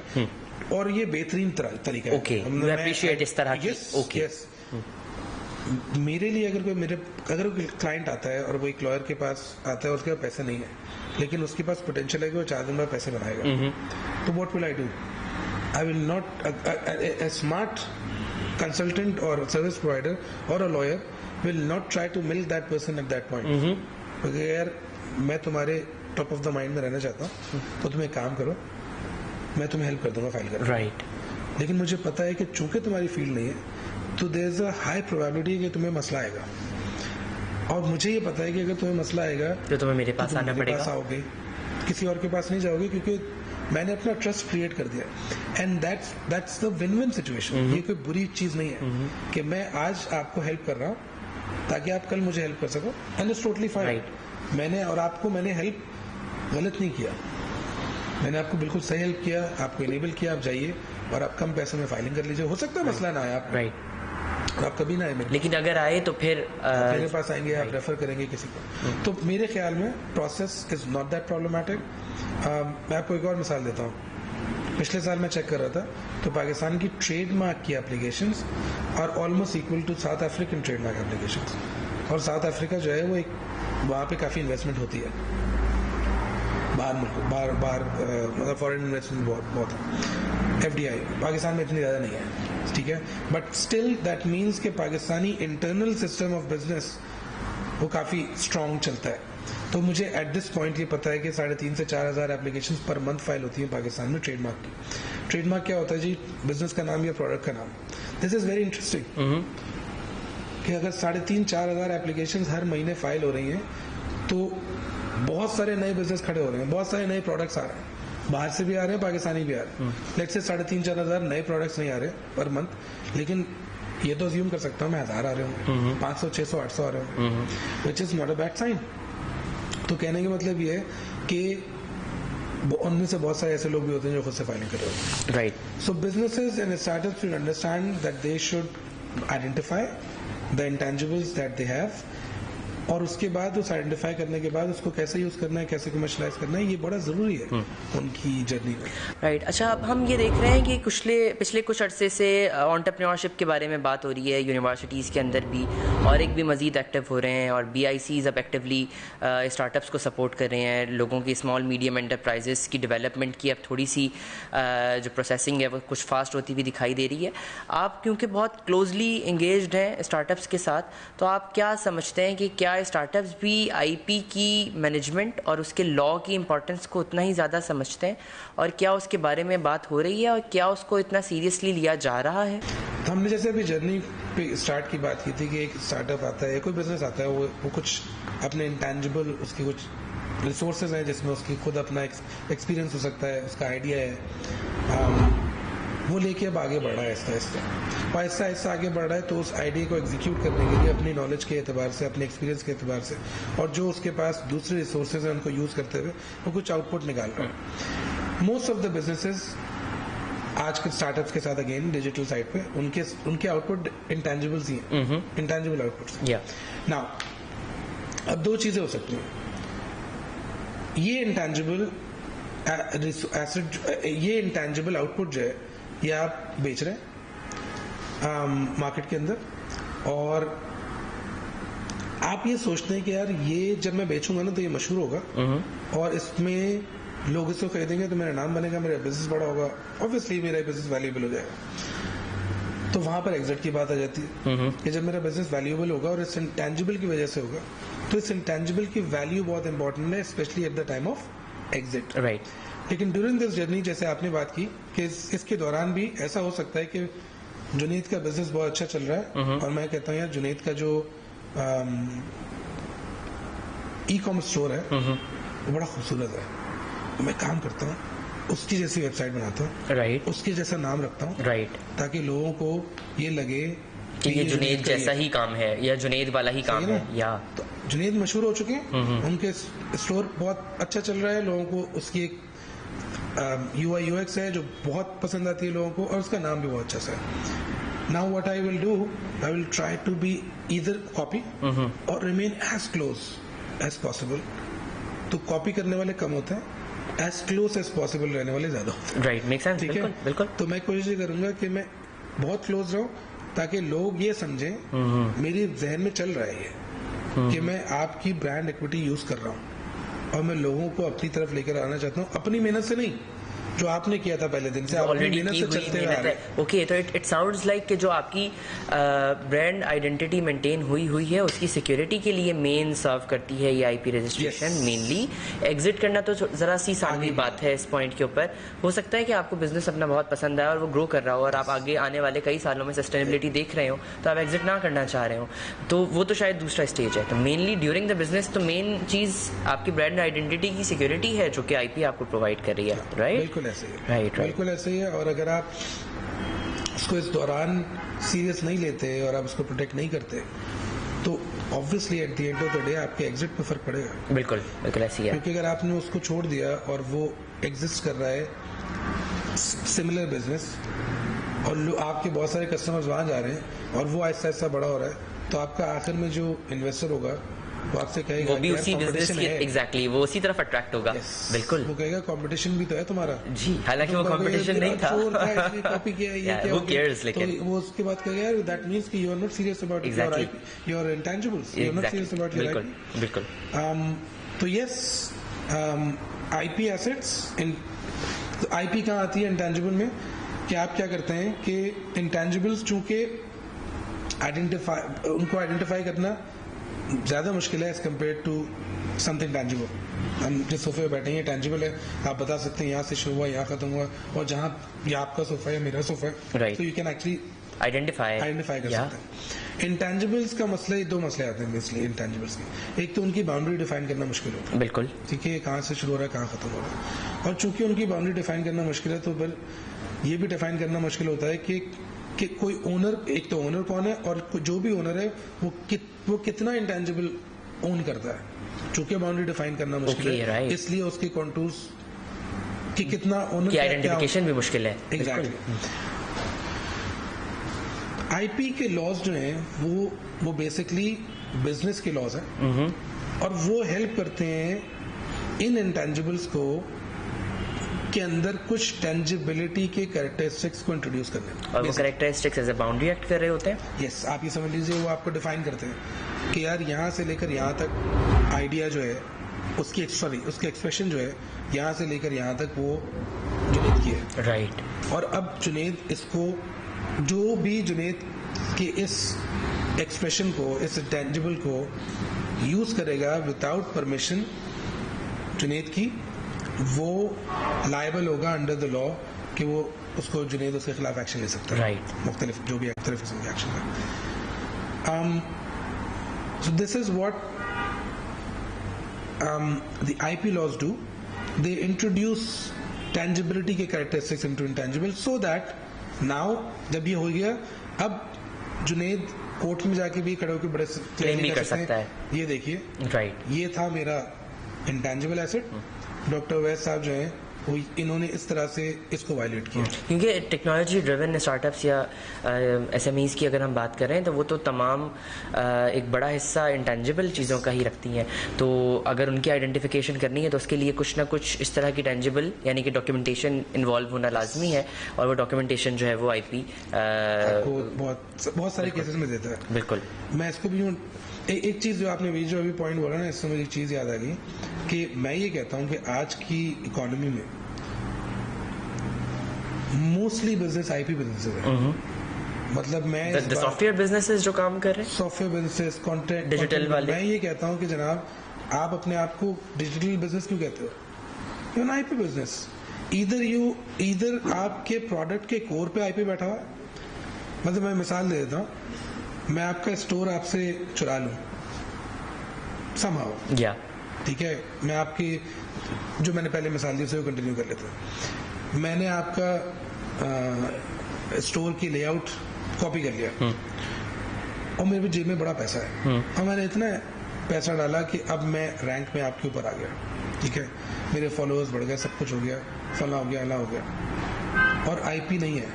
और ये बेहतरीन तरीका है। ओके, यू अप्रिशिएट इस तरह की। ओके, मेरे लिए अगर कोई क्लाइंट आता है और वो एक लॉयर के पास आता है और उसके पास पैसे नहीं है, लेकिन उसके पास पोटेंशियल है कि वो 4 दिन में पैसे बनाएगा, तो what will I do? I will not, a smart consultant or service provider or a lawyer will not try to milk that person at that point. क्योंकि यार मैं तुम्हारे टॉप ऑफ द माइंड में रहना चाहता हूँ, तो तुम एक काम करो, मैं तुम्हें हेल्प कर दूंगा फाइल करने, राइट। लेकिन मुझे पता है कि चूंकि तुम्हारी फील्ड नहीं है तो there is a high probability कि तुम्हें मसला आएगा, और मुझे ये पता है कि अगर तुम्हें मसला आएगा तो तुम्हें मेरे पास आना पड़ेगा, आओगे, किसी और के पास नहीं जाओगे, क्योंकि मैंने अपना ट्रस्ट क्रिएट कर दिया। And that's the win win situation. ये कोई बुरी चीज नहीं है कि मैं आज आपको हेल्प कर रहा हूँ ताकि आप कल मुझे हेल्प कर सको, एंड इट्स टोटली फाइन। मैंने हेल्प गलत नहीं किया, मैंने आपको बिल्कुल सही हेल्प किया, आपको इनेबल किया, आप जाइए और आप कम पैसों में फाइलिंग कर लीजिए। हो सकता है मसला ना आए आप, राइट, आप कभी ना आए, लेकिन अगर आए तो फिर मेरे पास आएंगे, आप रेफर करेंगे किसी को। तो मेरे ख्याल में process is not that problematic. मैं आपको एक और मिसाल देता हूँ। पिछले साल मैं चेक कर रहा था तो पाकिस्तान की ट्रेडमार्क की एप्लीकेशंस और almost equal to South African trademark applications, और साउथ अफ्रीका जो है वो एक वहाँ पे काफ़ी इन्वेस्टमेंट होती है, बाहर मतलब फॉरेन इन्वेस्टमेंट बहुत है। FDI पाकिस्तान में इतनी ज़्यादा नहीं है, ठीक है, बट स्टिल दैट मीन्स कि Pakistani internal system of business वो काफ़ी स्ट्रॉन्ग चलता है। तो मुझे एट दिस पॉइंट ये पता है कि 3,500 से 4,000 एप्लीकेशंस पर मंथ फाइल होती हैं पाकिस्तान में ट्रेडमार्क की। ट्रेडमार्क क्या होता है जी? बिजनेस का नाम या प्रोडक्ट का नाम। दिस इज वेरी इंटरेस्टिंग कि अगर 3,500-4,000 एप्लीकेशंस हर महीने फाइल हो रही हैं तो बहुत सारे नए बिजनेस खड़े हो रहे हैं, बहुत सारे नए प्रोडक्ट्स आ रहे हैं, बाहर से भी आ रहे हैं, पाकिस्तानी भी आ रहे हैं। लेट्स से 3,500-4,000 नए प्रोडक्ट्स नहीं आ रहे पर मंथ, लेकिन ये तो अज्यूम कर सकता हूँ मैं 1000 आ रहे होंगे, 500, 600, 800 आ रहे होंगे, which is not a bad sign. तो कहने का मतलब ये है कि उनमें से बहुत सारे ऐसे लोग भी होते हैं जो खुद से फाइलिंग कर रहे होते हैं, right. So businesses and startups should understand that they should identify the intangibles that they have और उसके बाद उस आइडेंटिफाई करने के बाद उसको कैसे यूज करना है, कैसे कमर्शलाइज करना है, ये बड़ा जरूरी है उनकी जर्नी में। राइट। अच्छा, अब हम ये देख रहे हैं कि पिछले कुछ अरसे से एंटरप्रेन्योरशिप के बारे में बात हो रही है यूनिवर्सिटीज़ के अंदर भी, और एक भी मज़ीद एक्टिव हो रहे हैं, और BICs अब एक्टिवली स्टार्टअप्स को सपोर्ट कर रहे हैं। लोगों की स्मॉल मीडियम एंटरप्राइजेस की डेवलपमेंट की अब थोड़ी सी जो प्रोसेसिंग है वो कुछ फास्ट होती हुई दिखाई दे रही है। आप क्योंकि बहुत क्लोजली इंगेज्ड हैं स्टार्टअप्स के साथ, तो आप क्या समझते हैं कि क्या स्टार्टअप्स भी IP की मैनेजमेंट और उसके लॉ की इंपॉर्टेंस को उतना ही ज़्यादा समझते हैं, और क्या उसके बारे में बात हो रही है, और क्या उसको इतना सीरियसली लिया जा रहा है? हमने जैसे अभी जर्नी पे स्टार्ट की बात की थी कि एक स्टार्टअप आता है, कोई बिजनेस आता है, वो कुछ अपने इंटेंजिबल उसकी कुछ रिसोर्सेज हैं जिसमें उसकी खुद अपना एक्सपीरियंस हो सकता है, उसका आइडिया है, वो लेके अब आगे बढ़ रहा है ऐसा ऐसा आगे बढ़ रहा है। तो उस आइडिया को एग्जीक्यूट करने के लिए अपनी नॉलेज के एतबार से, अपने एक्सपीरियंस के एतबार से, और जो उसके पास दूसरे रिसोर्सेज हैं उनको यूज करते हुए वो कुछ आउटपुट निकाल रहा है। मोस्ट ऑफ द बिजनेसेस आज के स्टार्टअप्स के साथ अगेन डिजिटल साइड पे उनके आउटपुट इंटेंजिबल्स ही हैं, इंटेंजिबल आउटपुट्स। नाउ अब दो चीजें हो सकती हैं, ये इंटेंजिबल आउटपुट जो है ये आप बेच रहे हैं मार्केट के अंदर, और आप ये सोचते हैं कि यार ये जब मैं बेचूंगा ना तो ये मशहूर होगा और इसमें लोग इसको खरीदेंगे तो मेरा नाम बनेगा, मेरा बिजनेस बड़ा होगा, ऑब्वियसली मेरा बिजनेस वैल्यूएबल हो जाएगा। तो वहां पर एग्जिट की बात आ जाती है कि जब मेरा बिजनेस वैल्यूएबल होगा और इस इंटेंजिबल की वजह से होगा, तो इस इंटेंजिबल की वैल्यू बहुत इंपॉर्टेंट है, specially at the time of exit. Right. लेकिन ड्यूरिंग दिस जर्नी, जैसे आपने बात की कि इसके दौरान भी ऐसा हो सकता है कि जुनैद का बिजनेस बहुत अच्छा चल रहा है और मैं कहता हूँ यार जुनैद का जो ई-कॉमर्स स्टोर है वो बड़ा खूबसूरत है, तो मैं काम करता हूँ उसकी जैसी वेबसाइट बनाता हूँ, राइट, उसके जैसा नाम रखता हूँ, राइट, ताकि लोगों को ये लगे कि ये जुनैद जैसा ही काम है या जुनैद वाला ही काम है। या तो जुनैद मशहूर हो चुके हैं, उनके स्टोर बहुत अच्छा चल रहा है, लोगों को उसकी एक UI UX है जो बहुत पसंद आती है लोगों को, और उसका नाम भी बहुत अच्छा सा है। Now what I will do, I will try to be either copy और remain as close as possible. तो कॉपी करने वाले कम होते हैं, एज क्लोज एज पॉसिबल रहने वाले ज्यादा होते हैं। Right, make sense. ठीक है, बिल्कुल। तो मैं कोशिश करूंगा कि मैं बहुत क्लोज रहूं ताकि लोग ये समझें मेरे जहन में चल रहा है ये कि मैं आपकी ब्रांड इक्विटी यूज कर रहा हूं और मैं लोगों को अपनी तरफ लेकर आना चाहता हूं, अपनी मेहनत से नहीं, जो आपने किया था पहले दिन से, आप अपनी मेहनत से चलते हुए आ रहे हैं। ओके, तो इट साउंड्स लाइक कि जो आपकी ब्रांड आइडेंटिटी मेंटेन हुई है उसकी सिक्योरिटी के लिए मेन सर्व करती है ये IP रजिस्ट्रेशन मेनली। एग्जिट करना तो जरा सी सामने बात है इस पॉइंट के ऊपर। हो सकता है कि आपको बिजनेस अपना बहुत पसंद आया और वो ग्रो कर रहा हो और आप आगे आने वाले कई सालों में सस्टेनेबिलिटी देख रहे हो, तो आप एग्जिट ना करना चाह रहे हो, तो वो तो शायद दूसरा स्टेज है। तो मेनली ड्यूरिंग द बिजनेस तो मेन चीज आपकी ब्रांड आइडेंटिटी की सिक्योरिटी है जो कि IP आपको प्रोवाइड कर रही है। राइट, बिल्कुल ऐसे ही है। राइट, बिल्कुल ऐसे ही है। और अगर आप उसको इस दौरान सीरियस नहीं लेते और आप उसको प्रोटेक्ट नहीं करते तो obviously eight the end of the day आपके एग्जिट पे फर्क पड़ेगा। बिल्कुल बिल्कुल ऐसी है। क्योंकि अगर आपने उसको छोड़ दिया और वो एग्जिस्ट कर रहा है सिमिलर बिजनेस और आपके बहुत सारे कस्टमर्स वहां जा रहे हैं और वो ऐसा ऐसा बड़ा हो रहा है, तो आपका आखिर में जो इन्वेस्टर होगा वो आपसे कहेगा वो भी उसी बिजनेस की एग्जैक्टली वो उसी तरफ अट्रैक्ट होगा। बिल्कुल, वो कहेगा कंपटीशन भी तो है तुम्हारा। जी, हालांकि वो कंपटीशन नहीं था, कॉपी किया है, ये क्या who cares, लेकिन तो वो उसके बाद कहेगा यार दैट मींस कि you are not serious about your intangibles, you are not serious about your IP। बिल्कुल। तो यस, IP एसेट्स इन IP कहाँ आती है इंटेंजिबल में, कि आप क्या करते हैं कि इंटेंजिबल्स चूंकि उनको आइडेंटिफाई करना ज्यादा मुश्किल है as compare to something tangible. हम जिस सोफे पे बैठे हैं टैंजिबल है, आप बता सकते हैं यहाँ से शुरू हुआ, यहाँ खत्म हुआ, और जहाँ ये आपका सोफा है मेरा सोफा है, तो यू कैन एक्चुअली आइडेंटिफाई कर सकते हैं। इंटेंजिबल्स का मसला, दो मसले आते हैं इसलिए इंटेंजिबल्स के। एक तो उनकी बाउंड्री डिफाइन करना मुश्किल होता है। बिल्कुल, ठीक है, कहाँ से शुरू हो रहा है कहाँ खत्म हो रहा है, और चूंकि उनकी बाउंड्री डिफाइन करना मुश्किल है तो फिर ये भी डिफाइन करना मुश्किल होता है कि कोई ओनर, एक तो ओनर कौन है और जो भी ओनर है वो कितना इंटेंजिबल ओन करता है। चूंकि बाउंड्री डिफाइन करना मुश्किल है, इसलिए उसके कॉन्टूर्स कि कितना ओनर की आइडेंटिफिकेशन भी मुश्किल है। एग्जैक्टली। IP के लॉज जो हैं वो बेसिकली बिजनेस के लॉज हैं और वो हेल्प करते हैं इन इंटेंजिबल्स को के अंदर कुछ टेंजिबिलिटी के कैरेक्टरिस्टिक्स को इंट्रोड्यूस करने में। और वो characteristics as a boundary act कर रहे होते हैं। यस, आप ये समझ लीजिए वो आपको डिफाइन करते हैं कि यार यहाँ से लेकर यहाँ तक आइडिया जो है उसकी एक्सप्रेशन जो है यहाँ से लेकर यहाँ तक वो जुनैद की है। राइट। और अब जुनैद इसको जो भी जुनैद के इस एक्सप्रेशन को, इस टेंजिबल को यूज करेगा विदाउट परमिशन जुनैद की, वो लायबल होगा अंडर द लॉ कि वो उसको जुनैद उसके खिलाफ एक्शन ले सकता है। राइट। मुख्तलिफ जो भी मुख्तलिफ किस्म के एक्शन है। So this is what the IP laws do. They introduce tangibility के characteristics into intangible so that now जब ये हो गया, अब जुनैद कोर्ट में जाके भी खड़े होकर बड़े क्लेम भी कर सकता है। ये देखिए, राइट, ये था मेरा इंटेंजिबल एसेट, डॉक्टर वैद साहब जो हैं वो इन्होंने इस तरह से इसको वायलेट किया। क्योंकि टेक्नोलॉजी ड्रिवन स्टार्टअप्स या SMEs की अगर हम बात करें तो वो तो तमाम एक बड़ा हिस्सा इंटेंजिबल चीज़ों का ही रखती हैं, तो अगर उनकी आइडेंटिफिकेशन करनी है तो उसके लिए कुछ ना कुछ इस तरह की टेंजिबल यानी कि डॉक्यूमेंटेशन इन्वॉल्व होना लाजमी है, और वो डॉक्यूमेंटेशन जो है वो IP बहुत सारे केसेस में देता है। बिल्कुल। मैं इसको भी एक चीज जो आपने जो अभी पॉइंट बोला ना, इससे मुझे एक चीज याद आ गई कि मैं ये कहता हूँ कि आज की इकोनॉमी में मोस्टली बिजनेस IP बिजनेसेस है। मतलब मैं सॉफ्टवेयर बिजनेसेस जो काम कर रहे हैं, सॉफ्टवेयर बिजनेसेस, कंटेंट डिजिटल वाले, मैं ये कहता हूँ कि जनाब आप अपने आप को डिजिटल बिजनेस क्यों कहते हो? You an IP business. इधर आपके प्रोडक्ट के कोर पे IP बैठा हुआ है। मतलब मैं मिसाल दे देता हूँ, मैं आपका स्टोर आपसे चुरा लूं somehow, या ठीक है, मैं आपकी जो मैंने पहले मिसाल दी उसे कंटिन्यू कर लेता हूं। मैंने आपका स्टोर की लेआउट कॉपी कर लिया और मेरे जेब में बड़ा पैसा है और मैंने इतना पैसा डाला कि अब मैं रैंक में आपके ऊपर आ गया, ठीक है, मेरे फॉलोअर्स बढ़ गए, सब कुछ हो गया, फला हो गया, अला हो गया, और IP नहीं है।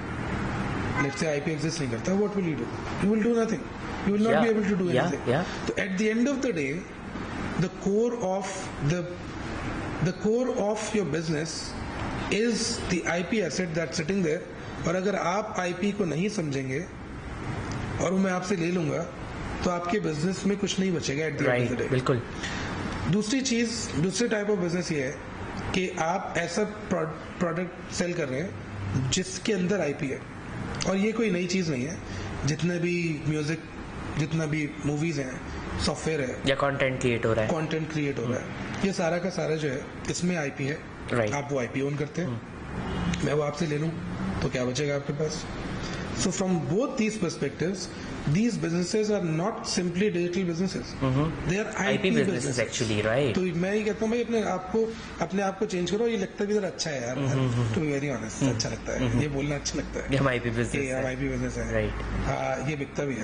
Let's say IP exists नहीं करता, what will you do? You will do nothing. You will not be able to do anything. So at the end of the day, the core of your business is the IP asset that's sitting there. और अगर आप IP को नहीं समझेंगे और मैं आपसे ले लूंगा तो आपके बिजनेस में कुछ नहीं बचेगा at the end of the day. बिल्कुल। दूसरी टाइप ऑफ बिजनेस ये है कि आप ऐसा प्रोडक्ट सेल कर रहे हैं जिसके अंदर IP है, और ये कोई नई चीज नहीं है। जितने भी म्यूजिक, जितना भी मूवीज हैं, सॉफ्टवेयर है या कंटेंट क्रिएट हो रहा है, ये सारा का सारा जो है इसमें IP है। Right. आप वो IP ओन करते हैं, मैं वो आपसे ले लूं तो क्या बचेगा आपके पास? So from both these perspectives, these businesses are not simply digital businesses. They are IP businesses actually, right? तो मैं ये कहता हूँ भाई अपने आप को चेंज करो। ये लगता भी जरा अच्छा है यार, to be very honest, अच्छा लगता है, ये बोलना अच्छा लगता है। हम IP business है, राइट। हाँ, ये बिकता भी है।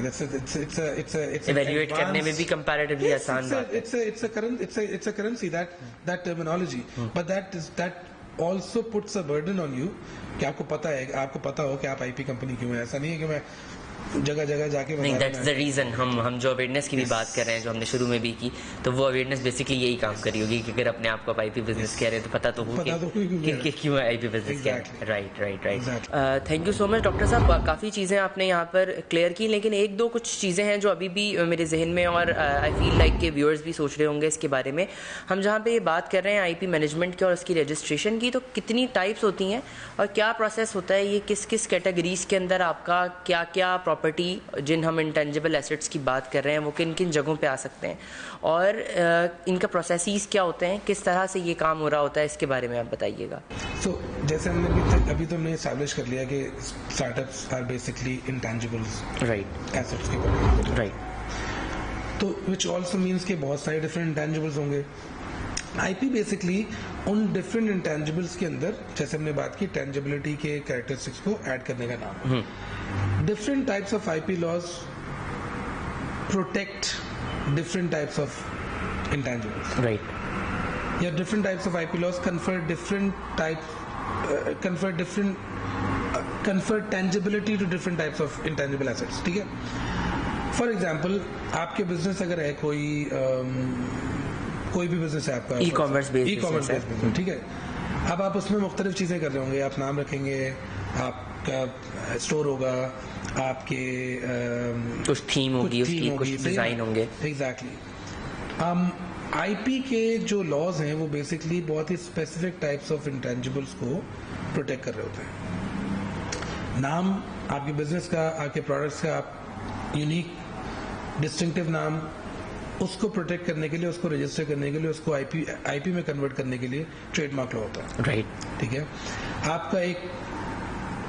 It's इवैल्यूएट करने में भी कंपैरेटिवली आसान बात है। It's a currency, that terminology, but that also puts a burden on you कि आपको पता हो कि आप IP कंपनी क्यों है। ऐसा नहीं है कि मैं जगह जगह जाके नहीं, दैट्स द रीजन हम जो अवेयरनेस की भी बात कर रहे हैं, जो हमने शुरू में भी की, तो वो अवेयरनेस बेसिकली यही काम करी होगी कि अगर अपने आप को IP बिजनेस कह रहे हैं तो पता तो हो कि क्यों IP बिजनेस क्या है। Right. Thank you so much doctor साहब, काफ़ी चीज़ें आपने यहाँ पर क्लियर की, लेकिन एक दो कुछ चीज़ें हैं जो अभी भी मेरे जहन में, और आई फील लाइक के व्यूअर्स भी सोच रहे होंगे इसके बारे में। हम जहाँ पे ये बात कर रहे हैं IP मैनेजमेंट की और उसकी रजिस्ट्रेशन की, तो कितनी टाइप्स होती हैं और क्या प्रोसेस होता है, ये किस किस कैटेगरीज के अंदर आपका क्या क्या प्रॉपर्टी, जिन हम इंटेंजिबल एसेट्स की बात कर रहे हैं, वो किन किन जगहों पे आ सकते हैं, और इनका प्रोसेसेस क्या होते हैं, किस तरह से ये काम हो रहा होता है, इसके बारे में आप बताइएगा। जैसे हमने अभी तो हमने एस्टैब्लिश कर लिया कि startups are basically intangibles, right, assets के बारे में, राइट। तो विच ऑल्सो मीन्स के बहुत सारे डिफरेंट इंटेंजिबल्स होंगे। IP बेसिकली उन डिफरेंट इंटेंजिबल्स के अंदर, जैसे हमने बात की, टेंजिबिलिटी के कैरेक्टरिस्टिक्स को ऐड करने का नाम है। Different types of IP laws protect different types of intangibles. Right. Yeah, different types of IP laws confer confer tangibility to different types of intangible assets. ठीक है? फॉर एग्जाम्पल आपके business अगर है कोई भी बिजनेस है आपका, ई कॉमर्स बिजनेस, ठीक है, अब आप उसमें मुख्तलिफ चीजें कर रहे होंगे, आप नाम रखेंगे, आपका स्टोर होगा, आपके कुछ थीम होगी, उसकी कुछ डिजाइन होंगे। एग्जैक्टली। आईपी के जो लॉज हैं वो बेसिकली बहुत ही स्पेसिफिक टाइप्स ऑफ इंटेंजिबल्स को प्रोटेक्ट कर रहे होते हैं। नाम आपके बिजनेस का, आपके प्रोडक्ट्स का, आप यूनिक डिस्टिंक्टिव नाम, उसको प्रोटेक्ट करने के लिए, उसको रजिस्टर करने के लिए, उसको आईपी में कन्वर्ट करने के लिए ट्रेडमार्क लॉ होता है। राइट, ठीक है। आपका एक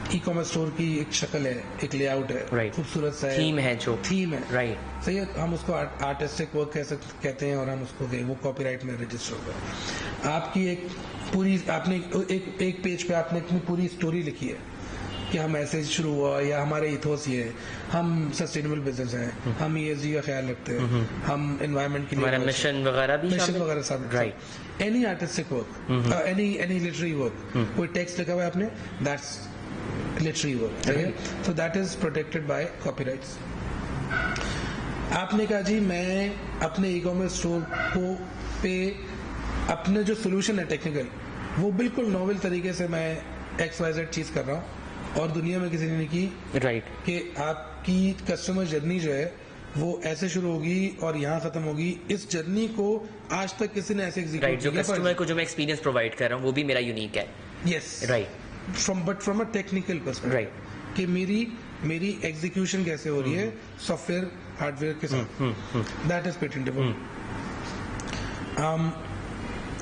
ई कॉमर्स स्टोर की एक शक्ल है, एक लेआउट है, खूबसूरत सा थीम है, जो थीम है, राइट, सही है, हम उसको आर्टिस्टिक वर्क कहते हैं, और हम उसको वो कॉपीराइट में रजिस्टर होगा। आपकी एक पूरी, आपने एक पेज पे आपने अपनी पूरी स्टोरी लिखी है कि हम ऐसे शुरू हुआ, या हमारे इथोस ये है, हम सस्टेनेबल बिजनेस हैं, हम ESG का ख्याल रखते हैं, हम एनवायरनमेंट के लिए, हमारा मिशन वगैरह सब, right. Any artistic work, any literary work, कोई टेक्स्ट लिखा हुआ है आपने, that's literary work, so that is protected by copyrights. आपने कहा जी मैं अपने ई कॉमर्स स्टोर को पे अपने जो सोल्यूशन है टेक्निकल, वो बिल्कुल नॉवेल तरीके से मैं XYZ चीज कर रहा हूँ और दुनिया में किसी ने नहीं की, राइट, कि आपकी कस्टमर जर्नी जो है वो ऐसे शुरू होगी और यहाँ खत्म होगी। इस जर्नी को आज तक किसी ने ऐसे एग्जीक्यूट, राइट, जो कस्टमर को जो मैं एक्सपीरियंस प्रोवाइड कर रहा हूँ वो भी मेरा यूनिक है। Yes, right, from a technical perspective, right, कि मेरी एग्जीक्यूशन कैसे हो रही है सॉफ्टवेयर हार्डवेयर के साथ, दैट इज पेटेंटेबल।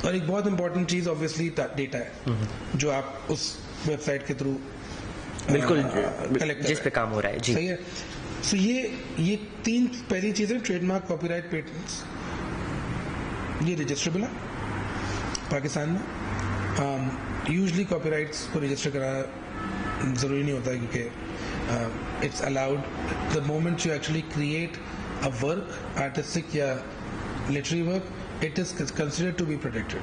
और एक बहुत इंपॉर्टेंट चीज ऑब्वियसली डेटा है, जो आप उस वेबसाइट के थ्रू बिल्कुल जिस पे काम हो रहा है, जी, सही है। सो ये तीन पहली चीजें, ट्रेडमार्क, कॉपीराइट, पेटेंट्स, ये रजिस्ट्रेबल है पाकिस्तान में। यूजली कॉपीराइट्स को रजिस्टर कराना जरूरी नहीं होता है, क्योंकि it's allowed the moment you actually create a work, artistic या literary work, it is considered to be protected.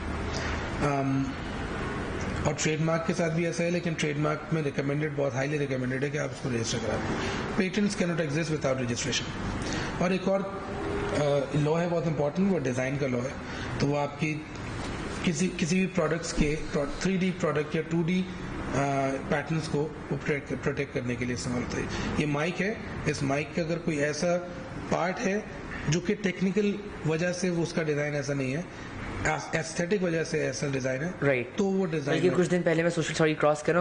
और ट्रेडमार्क के साथ भी ऐसा है, लेकिन ट्रेडमार्क में रिकमेंडेड, बहुत हाईली रिकमेंडेड है कि आप उसको रजिस्टर कराएं। Patents can not exist without registration. और एक और लॉ है बहुत इंपॉर्टेंट, वो डिजाइन का लॉ है। तो वो आपकी किसी भी प्रोडक्ट्स के 3D प्रोडक्ट या 2D पैटर्न्स को प्रोटेक्ट करने के लिए इस्तेमाल होता है। ये माइक है, इस माइक का अगर कोई ऐसा पार्ट है जो कि टेक्निकल वजह से वो उसका डिजाइन ऐसा नहीं है, एस्थेटिक वजह से ऐसा डिजाइन है, राइट, तो वो डिजाइन। कुछ दिन पहले मैं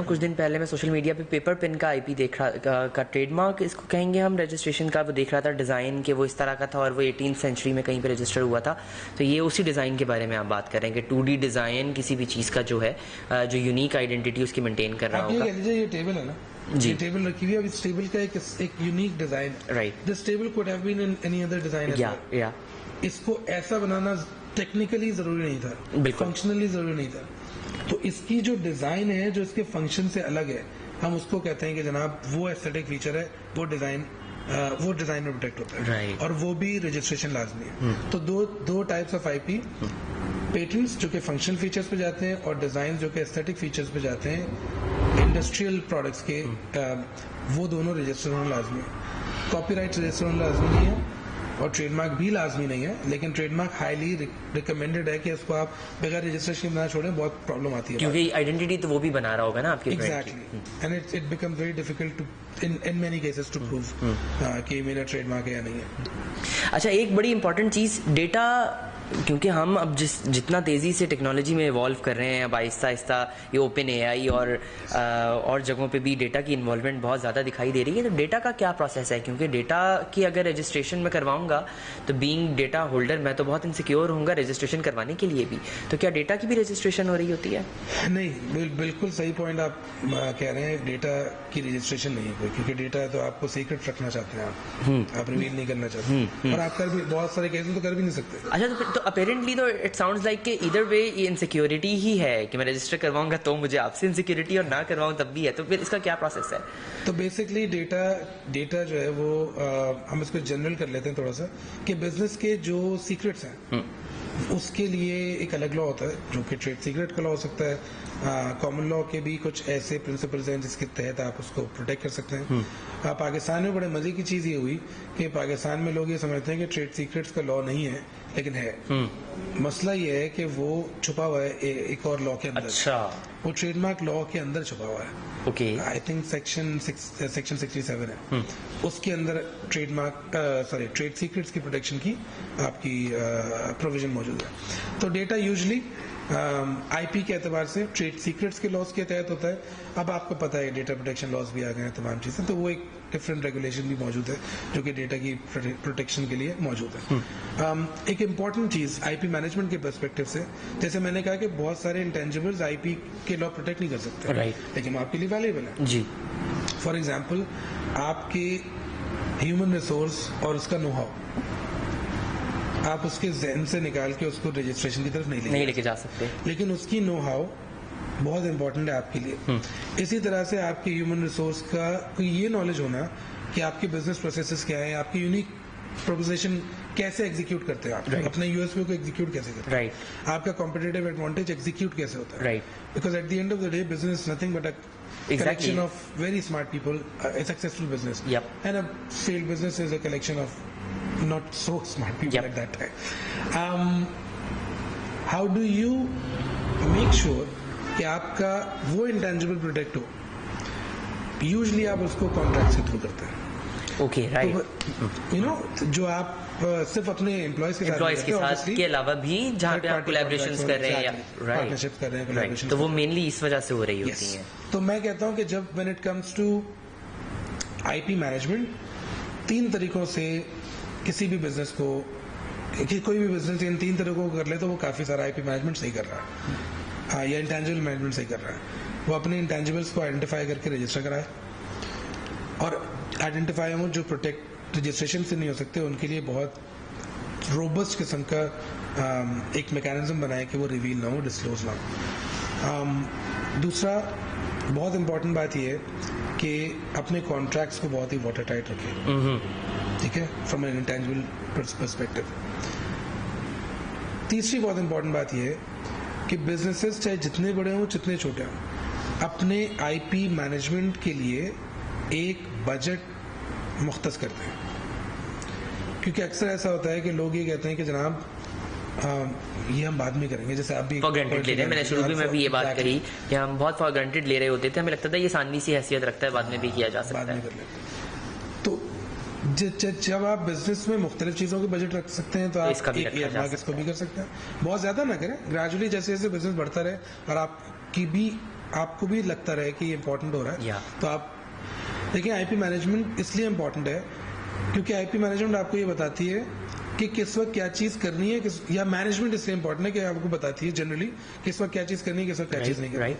कुछ दिन पहले मैं सोशल मीडिया पे पेपर पेन का आईपी देख रहा का ट्रेडमार्क इसको कहेंगे हम, रजिस्ट्रेशन का, वो देख रहा था डिजाइन के, वो इस तरह का था और वो 18th सेंचुरी में कहीं पे रजिस्टर हुआ था। तो ये उसी डिजाइन के बारे में आप बात कर रहे हैं कि 2D डिजाइन किसी भी चीज का जो है, जो यूनिक आइडेंटिटी उसकी मेंटेन कर रहा होगा। ये टेबल है ना जी, ये टेबल रखी हुई है, अब इस टेबल का एक unique design, right, this table could have been in any other design, या इसको ऐसा बनाना टेक्निकली जरूरी नहीं था, फंक्शनली जरूरी नहीं था। तो इसकी जो डिजाइन है, जो इसके फंक्शन से अलग है, हम उसको कहते हैं कि जनाब वो एस्थेटिक फीचर है, वो डिजाइन में प्रोटेक्ट होता है, right. और वो भी रजिस्ट्रेशन लाजमी है। तो दो टाइप्स ऑफ आईपी, पेटेंट्स जो कि फंक्शनल फीचर्स पे जाते हैं, और डिजाइन जो कि एस्थेटिक फीचर्स पे जाते हैं इंडस्ट्रियल प्रोडक्ट्स के, वो दोनों रजिस्टर होना लाजमी है। कॉपीराइट रजिस्टर होना लाजमी नहीं है, और ट्रेडमार्क भी लाजमी नहीं है, लेकिन ट्रेडमार्क हाईली रिकमेंडेड है कि उसको आप बगैर रजिस्ट्रेशन ना छोड़ें, बहुत प्रॉब्लम आती है, क्योंकि आइडेंटिटी तो वो भी बना रहा होगा ना आपकी। Exactly, and it becomes very difficult to in many cases to prove कि मेरा ट्रेडमार्क है या नहीं है। अच्छा, एक बड़ी इंपॉर्टेंट चीज, डेटा, क्योंकि हम अब जितना तेजी से टेक्नोलॉजी में इवॉल्व कर रहे हैं, अब आहिस्ता आहिस्ता ये ओपन AI और जगहों पे भी डेटा की इन्वॉल्वमेंट बहुत ज़्यादा दिखाई दे रही है। तो डेटा का क्या प्रोसेस है, क्योंकि डेटा की अगर रजिस्ट्रेशन में करवाऊंगा तो बीइंग डेटा होल्डर मैं तो बहुत इनसिक्योर होऊंगा रजिस्ट्रेशन करवाने के लिए भी। तो क्या डेटा की भी रजिस्ट्रेशन हो रही होती है? नहीं, बिल्कुल सही पॉइंट आप कह रहे हैं, डेटा की रजिस्ट्रेशन नहीं है कोई, क्योंकि डेटा तो आपको सीक्रेट रखना चाहते हैं, आप रिवील नहीं करना चाहते, और आप कर भी बहुत सारे केसेस तो कर भी नहीं सकते। अच्छा, तो अपेरेंटली तो इट साउंड्स लाइक कि इधर वे ये इनसिक्योरिटी ही है कि मैं रजिस्टर करवाऊंगा तो मुझे आपसे इनसिक्योरिटी, और ना करवाऊं तब भी है। तो फिर इसका क्या प्रोसेस है? तो बेसिकली डेटा जो है वो हम इसको जनरल कर लेते हैं थोड़ा सा, कि बिजनेस के जो सीक्रेट्स हैं उसके लिए एक अलग लॉ होता है जो कि ट्रेड सीक्रेट का लॉ हो सकता है. कॉमन लॉ के भी कुछ ऐसे प्रिंसिपल्स हैं जिसके तहत आप उसको प्रोटेक्ट कर सकते हैं. पाकिस्तान में बड़े मजे की चीज ये हुई कि पाकिस्तान में लोग ये समझते हैं कि ट्रेड सीक्रेट्स का लॉ नहीं है, लेकिन है. मसला ये है कि वो छुपा हुआ है एक और लॉ के अंदर. अच्छा. वो ट्रेडमार्क लॉ के अंदर छुपा हुआ है. ओके. आई थिंक सेक्शन 67 है. उसके अंदर ट्रेड सीक्रेट्स की प्रोटेक्शन की आपकी प्रोविजन मौजूद है. तो डेटा यूजली आईपी के एतबार से ट्रेड सीक्रेट्स के लॉस के तहत होता है. अब आपको पता है डेटा प्रोटेक्शन लॉस भी आ गए हैं, तमाम चीजें, तो वो एक डिफरेंट रेगुलेशन भी मौजूद है जो कि डेटा की प्रोटेक्शन के लिए मौजूद है. एक इम्पॉर्टेंट चीज आईपी मैनेजमेंट के पर्सपेक्टिव से, जैसे मैंने कहा कि बहुत सारे इंटेंजिबल्स आईपी के लॉ प्रोटेक्ट नहीं कर सकते, लेकिन आपके लिए वैल्यूएबल है जी. फॉर एग्जाम्पल, आपके ह्यूमन रिसोर्स और उसका नो हाउ आप उसके जहन से निकाल के उसको रजिस्ट्रेशन की तरफ नहीं लेके जा सकते, लेकिन उसकी नो हाउ बहुत इंपॉर्टेंट है आपके लिए. इसी तरह से आपके ह्यूमन रिसोर्स का कोई ये नॉलेज होना कि आपके बिजनेस प्रोसेसेस क्या है, आपकी यूनिक प्रोपोजिशन कैसे एग्जीक्यूट करते हैं, आप अपने यूएसपी को एग्जीक्यूट कैसे करते हैं, आपका कॉम्पिटिटिव एडवांटेज एग्जीक्यूट कैसे होता है. Because at the end of the day business nothing but a collection of very smart people. A successful business and a failed business is a collection of not so smart people at that time. How do you make sure कि आपका वो intangible protect हो? Usually आप उसको contract से through करते हैं. Okay, right. You know, जो आप सिर्फ अपने एम्प्लॉयज के साथ के अलावा भी जहाँ पे आप कोलैबोरेशंस कर रहे हैं, पार्टनरशिप कर रहे हैं, तो वो मेनली इस वजह से हो रही होती हैं. तो मैं कहता हूँ कि जब when it comes to IP management, 3 तरीकों से किसी भी बिजनेस को, कोई भी बिजनेस इन 3 तरीकों को कर ले तो वो काफी सारा आईपी मैनेजमेंट सही कर रहा है, या इंटेंजिबल मैनेजमेंट सही कर रहा है. वो अपने इंटेंजिबल्स को आइडेंटिफाई करके रजिस्टर कराए, और आइडेंटिफाई हो जो प्रोटेक्ट रजिस्ट्रेशन से नहीं हो सकते, उनके लिए बहुत रोबस्ट किस्म का एक मैकेनिज्म बनाए कि वो रिवील ना हो, डिस्क्लोज ना हो. दूसरा बहुत इंपॉर्टेंट बात यह है कि अपने कॉन्ट्रैक्ट्स को बहुत ही वाटर टाइट रखें, ठीक है, फ्रॉम एन इंटेंजिबल पर्सपेक्टिव. तीसरी बहुत इंपॉर्टेंट बात यह है कि बिजनेसेस चाहे जितने बड़े हों जितने छोटे हों, अपने आईपी मैनेजमेंट के लिए एक बजट मुख्तस करते हैं. क्योंकि अक्सर ऐसा होता है कि लोग ये कहते हैं कि जनाब ये हम बाद में करेंगे, जैसे आप भी फॉर ग्रांटेड ले रहे हैं. मैंने शुरू में भी ये बात करी कि हम बहुत फॉर ग्रांटेड ले रहे होते थे, हमें लगता था ये सानवी सी हैसियत रखता है, बाद में भी किया जा सकता है. तो जब आप बिजनेस में मुख्तलिफ चीजों के बजट रख सकते हैं तो आप इसको भी कर सकते हैं. बहुत ज्यादा ना करें, ग्रेजुअली जैसे जैसे बिजनेस बढ़ता रहे और आपको भी लगता रहे कि ये इंपॉर्टेंट हो रहा है, तो आप देखिए. आईपी मैनेजमेंट इसलिए इंपॉर्टेंट है क्योंकि आईपी मैनेजमेंट आपको ये बताती है कि किस वक्त क्या चीज करनी है, या मैनेजमेंट इसलिए इंपॉर्टेंट है कि आपको बताती है जनरली किस वक्त क्या चीज करनी है, किस वक्त क्या चीज नहीं करनी.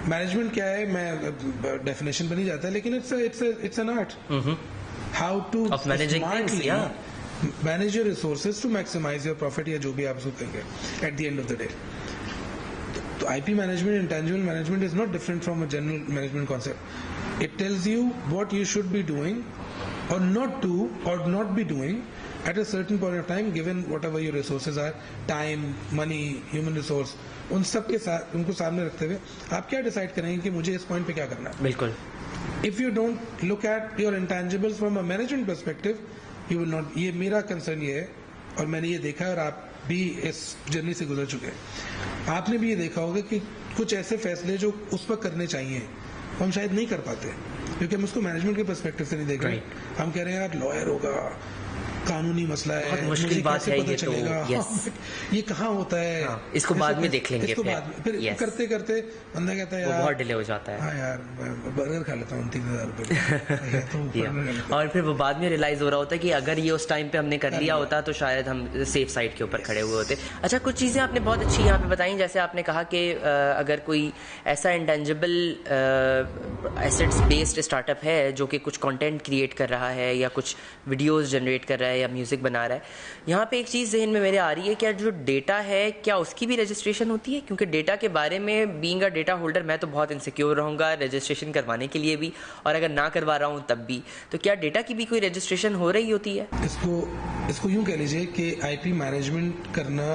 मैनेजमेंट क्या है, मैं डेफिनेशन बनी जाता है, लेकिन it's an art. How to smartly manage your resources to maximise your profit, या जो भी आप उसको कहेंगे at the end of the day. तो IP management, intangible management is not different from a general management concept. It tells you what you should be doing or not be doing at a certain point of time, given whatever your resources are, time, money, human resource. उन सब के साथ उनको सामने रखते हुए आप क्या डिसाइड करेंगे कि मुझे इस पॉइंट पे क्या करना है. बिल्कुल. If you don't look at your intangibles from a management perspective, you will not. ये मेरा कंसर्न ये है, और मैंने ये देखा है, और आप भी इस जर्नी से गुजर चुके हैं. आपने भी ये देखा होगा कि कुछ ऐसे फैसले जो उस पर करने चाहिए हम शायद नहीं कर पाते क्योंकि हम उसको मैनेजमेंट के पर्सपेक्टिव से नहीं देख रहे. हम कह रहे हैं यार लॉयर होगा, कानूनी मसला है, मुश्किल बात है ये, चलेगा ये कहाँ होता है, इसको बाद में देख लेंगे. इसको बाद में फिर करते करते बंदा कहता है यार बहुत डिले हो जाता है. हाँ यार बर्गर खा लेता हूँ 3000 रुपए. और फिर वो बाद में रियलाइज हो रहा होता है कि अगर ये उस टाइम पे हमने कर लिया होता तो शायद हम सेफ साइड के ऊपर खड़े हुए होते. अच्छा, कुछ चीजें आपने बहुत अच्छी यहाँ पे बताई, जैसे आपने कहा कि अगर कोई ऐसा इंटेंजिबल एसेट्स बेस्ड स्टार्टअप है जो कि कुछ कंटेंट क्रिएट कर रहा है या कुछ वीडियोस जनरेट कर रहा है या म्यूजिक बना रहा है, यहाँ पे एक चीज़ जहन में मेरे आ रही है, क्या जो डेटा है क्या उसकी भी रजिस्ट्रेशन होती है? क्योंकि डेटा के बारे में बीइंग अ डेटा होल्डर मैं तो बहुत इनसिक्योर रहूँगा रजिस्ट्रेशन करवाने के लिए भी, और अगर ना करवा रहा हूँ तब भी. तो क्या डेटा की भी कोई रजिस्ट्रेशन हो रही होती है? इसको यूँ कह लीजिए कि आईपी मैनेजमेंट करना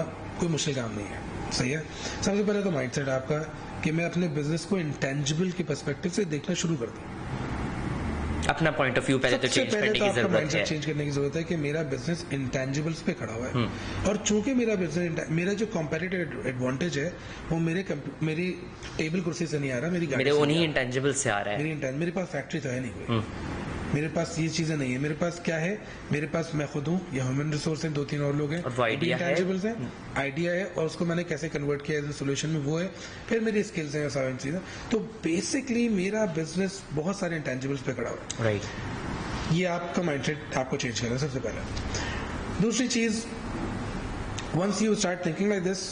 कोई मुश्किल काम नहीं है, सही है। सबसे पहले तो माइंडसेट आपका कि मैं अपने बिजनेस को इंटेंजिबल के पर्सपेक्टिव से देखना शुरू कर दूं। अपना पॉइंट ऑफ व्यू पहले तो चेंज करने की जरूरत है। चेंज करने की जरूरत है कि मेरा बिजनेस इंटेंजिबल्स पे खड़ा हुआ है, और चूंकि मेरा बिजनेस, मेरा जो कॉम्पिटिटिव एडवांटेज है वो मेरी टेबल कुर्सी से नहीं आ रहा, मेरे उन्हीं इंटेंजिबल से आ रहा है। मेरे पास फैक्ट्री तो है नहीं कोई, मेरे पास ये चीजें नहीं है। मेरे पास क्या है, मेरे पास मैं खुद हूँ, या ह्यूमन रिसोर्स है, 2-3 और लोग हैं, इंटेंजिबल्स है, आइडिया है, और उसको मैंने कैसे कन्वर्ट किया एज ए सोल्यूशन में वो है, फिर मेरी स्किल्स हैं, सारी चीजें। तो बेसिकली मेरा बिजनेस बहुत सारे इंटेंजिबल्स पे खड़ा हुआ है। राइट। ये आपका माइंडसेट आपको चेंज करना है सबसे पहले। दूसरी चीज, once you start thinking like this,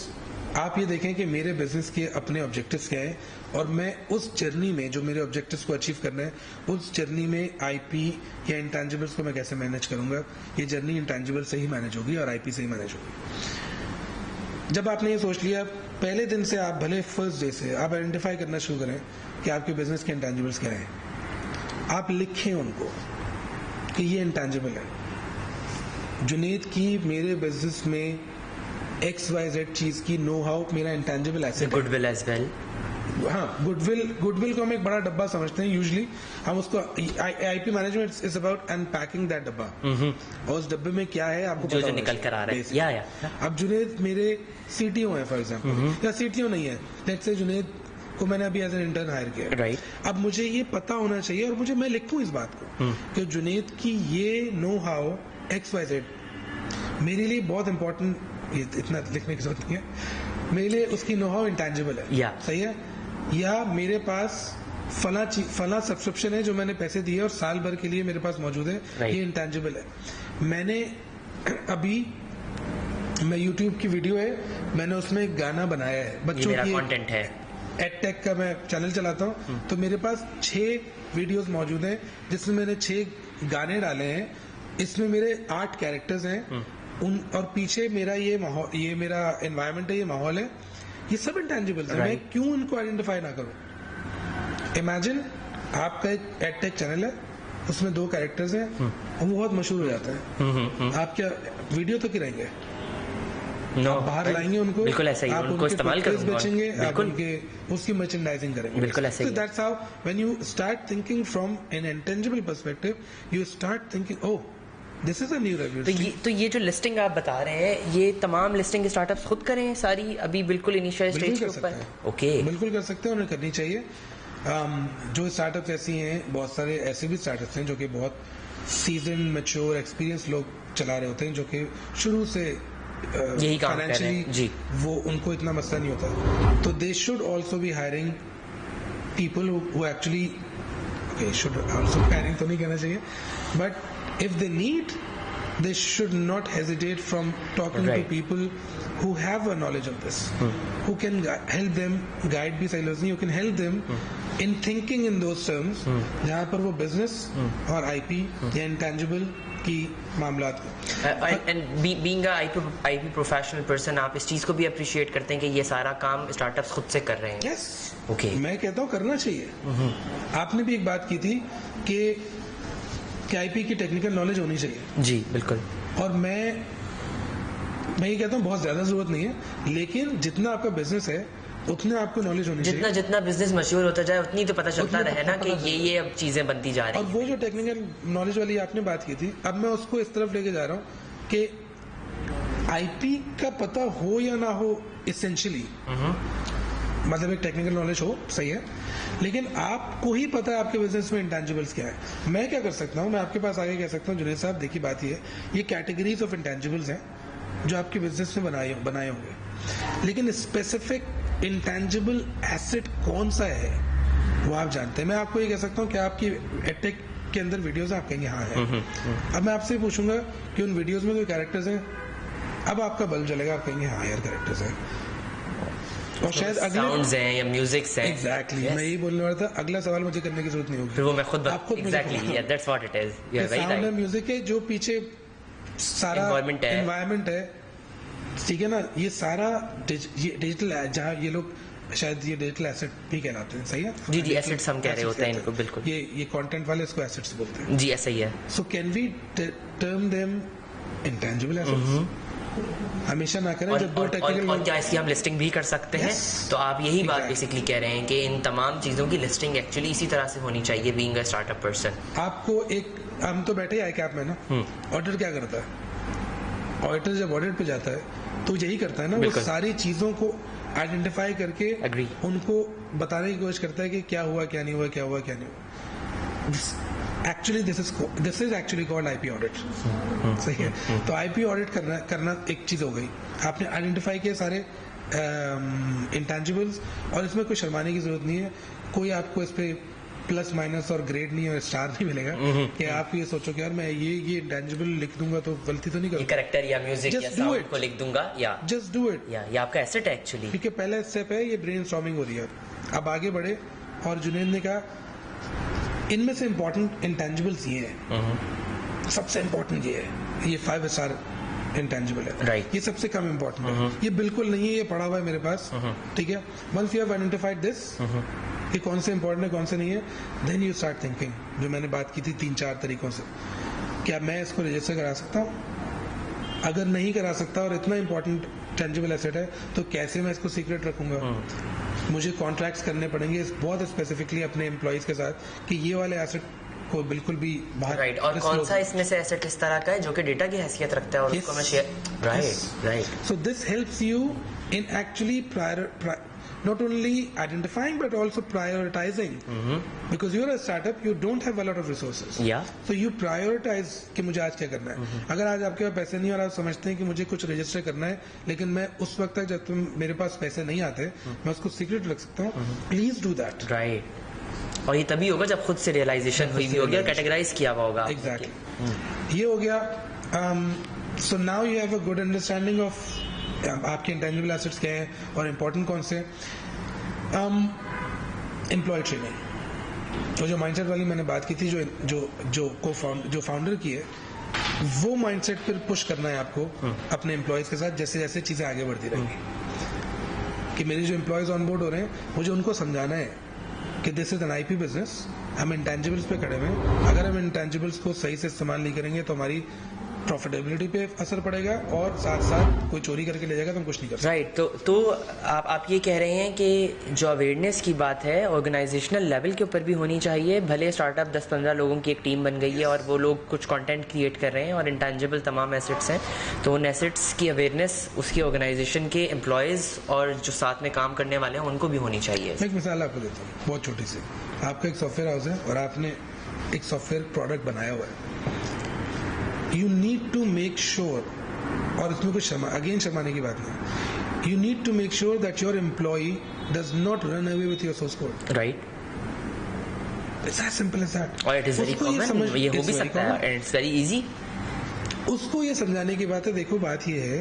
आप ये देखें कि मेरे बिजनेस के अपने ऑब्जेक्टिव्स क्या हैं, और मैं उस जर्नी में जो मेरे ऑब्जेक्टिव्स को अचीव करना है, उस जर्नी में आईपी या इंटेंजिबल्स को मैं कैसे मैनेज करूंगा। ये जर्नी इंटेंजिबल से ही मैनेज होगी और आईपी से ही मैनेज होगी। जब आपने ये सोच लिया, पहले दिन से आप भले फर्स्ट डे से आप आइडेंटिफाई करना शुरू करें कि आपके बिजनेस के इंटेंजिबल्स क्या हैं। आप लिखें उनको कि ये इंटेंजिबल है। जुनेद की मेरे बिजनेस में XYZ चीज की नो हाउ मेरा इंटेंजिबल एसेट है। Goodwill as well. हाँ, गुडविल को हम एक बड़ा डब्बा समझते हैं यूजुअली। हम उसको IP management is about unpacking that डब्बा, और उस डब्बे में क्या है आपको जो निकल कर आ रहा है। या अब जुनेद मेरे CTO है फॉर एग्जांपल, या CTO नहीं है, लेट्स से जुनेद को मैंने अभी एज एन इंटर्न हायर किया, राइट। अब मुझे ये पता होना चाहिए, और मैं लिखूं इस बात को कि जुनेद की ये नो हाउ XYZ मेरे लिए बहुत इंपॉर्टेंट, ये इतना लिखने की जरूरत नहीं है, मेरे लिए उसकी नो हाउ इंटेंजिबल है, सही है। या मेरे पास फला सब्सक्रिप्शन है जो मैंने पैसे दिए और साल भर के लिए मेरे पास मौजूद है, ये इंटेंजिबल है। मैंने अभी YouTube की वीडियो है, मैंने उसमें एक गाना बनाया है, बच्चों की कंटेंट है, एडटेक का मैं चैनल चलाता हूँ, तो मेरे पास 6 वीडियोस मौजूद हैं जिसमें मैंने 6 गाने डाले हैं। इसमें मेरे 8 कैरेक्टर्स हैं, और पीछे मेरा ये मेरा एनवायरनमेंट है, ये माहौल है, ये सब इंटेंजिबल्स है। मैं क्यों इनको आइडेंटिफाई ना करूं। इमेजिन आपका एक एडटेक चैनल है, उसमें 2 कैरेक्टर्स हैं, और वो बहुत मशहूर हो जाता है, आप क्या वीडियो तो गिराएंगे? आप बाहर लाएंगे उनको, बिल्कुल ऐसा ही, आप उनको इस्तेमाल करेंगे, बेचेंगे, आप उनके उसकी मर्चेंडाइजिंग करेंगे, बिल्कुल ऐसा ही। So that's how when you start thinking from an intangible perspective, you start thinking, oh, this is a new revolution. तो ये जो लिस्टिंग आप बता रहे हैं, ये तमाम लिस्टिंग स्टार्टअप्स खुद करें सारी, अभी बिल्कुल इनिशियल स्टेज के ऊपर? ओके, बिल्कुल कर सकते हैं, उन्हें करनी चाहिए। जो स्टार्टअप्स ऐसी हैं, बहुत सारे ऐसे भी स्टार्टअप्स हैं जो कि बहुत सीजन मैच्योर एक्सपीरियंस लोग चला रहे होते हैं, जो कि शुरू से यही काम कर रहे हैं जी, वो उनको इतना मसला नहीं होता। तो they should also be hiring people who actually, should also hiring तो नहीं कहना चाहिए, but if they need, they should not hesitate from talking to people who have a knowledge of this, who can help them, guide भी सही लफ्ज़ नहीं, who can help them in thinking in those terms, जहाँ पर वो business और IP या intangible की मामलात को। and being a IP professional person, आप इस चीज को भी अप्रिशिएट करते हैं कि ये सारा काम स्टार्टअप्स खुद से कर रहे हैं? Yes, okay. मैं कहता हूँ करना चाहिए। आपने भी एक बात की थी कि आईपी की टेक्निकल नॉलेज होनी चाहिए। जी बिल्कुल, और मैं ये कहता हूँ बहुत ज्यादा जरूरत नहीं है, लेकिन जितना आपका बिजनेस है उतने आपको नॉलेज होनी चाहिए। जितना बिजनेस मशहूर होता जाए उतनी तो पता चलता रहे ना कि ये अब चीजें बनती जा रही हैं। और वो जो टेक्निकल नॉलेज वाली आपने बात की थी, अब मैं उसको इस तरफ लेके जा रहा हूँ कि आईपी का पता हो या ना हो, इसेंशियली मतलब एक टेक्निकल नॉलेज हो, सही है, लेकिन आपको ही पता है आपके बिजनेस में इंटेंजिबल्स क्या है। मैं क्या कर सकता हूँ, मैं आपके पास आगे कह सकता हूँ, जुनेद साहब देखिए बात ये कैटेगरीज ऑफ इंटेंजिबल्स हैं जो आपके बिजनेस में बनाए होंगे, लेकिन स्पेसिफिक इंटेंजिबल एसेट कौन सा है वो आप जानते हैं। मैं आपको ये कह सकता हूँ कि आपकी एडटेक के अंदर वीडियोस आप कहेंगे हाँ है। अब मैं आपसे पूछूंगा कि उन वीडियोस में कोई कैरेक्टर्स हैं, अब आपका बल्ब जलेगा, आप कहेंगे हाँ यार कैरेक्टर्स हैं, और शायद अगले साउंड्स हैं या म्यूजिक्स हैं। एग्जैक्टली, मैं यही बोलने वाला था, अगला सवाल मुझे करने की जरूरत नहीं होगी, फिर वो मैं खुद एग्जैक्टली, या that's what it is, you are right. Sound है, म्यूजिक है, जो पीछे सारा एनवायरनमेंट है, ठीक है ना, ये सारा डिजिटल, जहाँ ये लोग शायद ये डिजिटल एसेट भी कहलाते हैं, सही है जी जी, एसेट्स हम कह रहे होते हैं इनको, बिल्कुल ये कंटेंट वाले इसको एसेट्स बोलते हैं जी, ऐसा ही है। So can we term them intangible assets? हमेशा ना करें। जब दो टेक्निकल और क्या इसकी हम लिस्टिंग भी कर सकते हैं? तो आप यही बात बेसिकली कह रहे हैं कि इन तमाम चीज़ों की लिस्टिंग एक्चुअली इसी तरह से होनी चाहिए, बीइंग अ स्टार्टअप पर्सन। आपको एक, हम तो बैठे आई कैप में ना, ऑडिटर क्या करता है? ऑडिटर जब ऑडिट पे जाता है तो यही करता है ना, वो सारी चीज़ों को आइडेंटिफाई करके उनको बताने की कोशिश करता है कि क्या हुआ, क्या नहीं हुआ, क्या हुआ, क्या नहीं हुआ। Actually, this is actually called IP audit. सही है। तो IP audit करना एक चीज हो गई। आपने आइडेंटिफाई किए सारे इंटेंजिबल्स, और इसमें कोई शर्माने की जरूरत नहीं है। कोई आपको इस पे प्लस माइनस और ग्रेड नहीं और स्टार नहीं मिलेगा कि आप ये सोचो कि यार मैं ये इंटेंजिबल लिख दूंगा तो गलती तो नहीं करूंगा, कैरेक्टर या म्यूजिक या साउंड को लिख दूंगा, या जस्ट डू इट, या ये आपका एसेट है एक्चुअली। क्योंकि पहला स्टेप है, ये ब्रेनस्टॉर्मिंग हो रही है। अब आगे बढ़े, और जुनैद ने कहा इनमें से इंपॉर्टेंट इंटेंजिबल्स ये है, सबसे इंपॉर्टेंट ये है, ये 5 स्टार इंटेंजिबल है, right. ये सबसे कम इंपॉर्टेंट है, ये बिल्कुल नहीं है, ये पड़ा हुआ है मेरे पास, ठीक है। Once you have identified this कि कौन से इंपॉर्टेंट है कौन से नहीं है, देन यू स्टार्ट थिंकिंग, जो मैंने बात की थी 3-4 तरीकों से, क्या मैं इसको रजिस्टर करा सकता हूँ? अगर नहीं करा सकता और इतना इंपॉर्टेंट टेंजिबल एसेट है तो कैसे मैं इसको सीक्रेट रखूंगा? मुझे कॉन्ट्रैक्ट्स करने पड़ेंगे बहुत स्पेसिफिकली अपने एम्प्लॉइज के साथ कि ये वाले एसेट को बिल्कुल भी बाहर, राइट। और कौन सा इसमें से एसेट इस तरह का है जो कि डेटा की हैसियत रखता है और उसको मैं share, right. So this helps you in actually not only identifying but also prioritizing, because you're a startup, you don't have a lot of resources, so you prioritize कि मुझे आज क्या करना है। अगर आज आपके पास पैसे नहीं और आप समझते हैं कि मुझे कुछ रजिस्टर करना है, लेकिन मैं उस वक्त तक जब तुम मेरे पास पैसे नहीं आते मैं उसको सीक्रेट रख सकता हूँ, प्लीज डू दैट, राइट। और ये तभी होगा जब खुद से रियलाइजेशन हुई भी होगी, कैटेगराइज किया हुआ होगा। एग्जैक्टली, ये हो गया। So now you have a good understanding of आपके इंटेंजिबल एसेट्स क्या हैं और इम्पोर्टेंट कौन से। एम्प्लॉय ट्रेनिंग, तो जो माइंडसेट वाली मैंने बात की थी, जो फाउंडर की है, वो माइंडसेट पर पुश करना है आपको अपने एम्प्लॉयज के साथ, जैसे जैसे चीजें आगे बढ़ती रहेंगी। कि मेरे जो एम्प्लॉयज ऑन बोर्ड हो रहे हैं, मुझे उनको समझाना है कि this is an IP business, हम इंटेंजिबल्स पे खड़े हुए हैं, अगर हम इंटेंजिबल्स को सही से इस्तेमाल नहीं करेंगे तो हमारी प्रॉफिटेबिलिटी पे असर पड़ेगा, और साथ साथ कोई चोरी करके ले जाएगा तो हम कुछ नहीं कर सकते। राइट। तो आप ये कह रहे हैं कि जो अवेयरनेस की बात है ऑर्गेनाइजेशनल लेवल के ऊपर भी होनी चाहिए। भले स्टार्टअप 10-15 लोगों की एक टीम बन गई है और वो लोग कुछ कंटेंट क्रिएट कर रहे हैं और इंटेंजिबल तमाम एसेट्स हैं, तो उन एसेट्स की अवेयरनेस उसकी ऑर्गेनाइजेशन के एम्प्लॉयज और जो साथ में काम करने वाले हैं उनको भी होनी चाहिए। एक मिसाल आपको देता हूँ बहुत छोटी सी। आपका एक सॉफ्टवेयर हाउस है और आपने एक सॉफ्टवेयर प्रोडक्ट बनाया हुआ है, You need to make sure, और इसमें कुछ शर्माने की बात नहीं, you need to make sure that your employee does not run away with your source code. Right. It's as simple as that. और it is very common, ये हो भी सकता है, and it's very easy. उसको ये समझाने की बात है, देखो बात ये है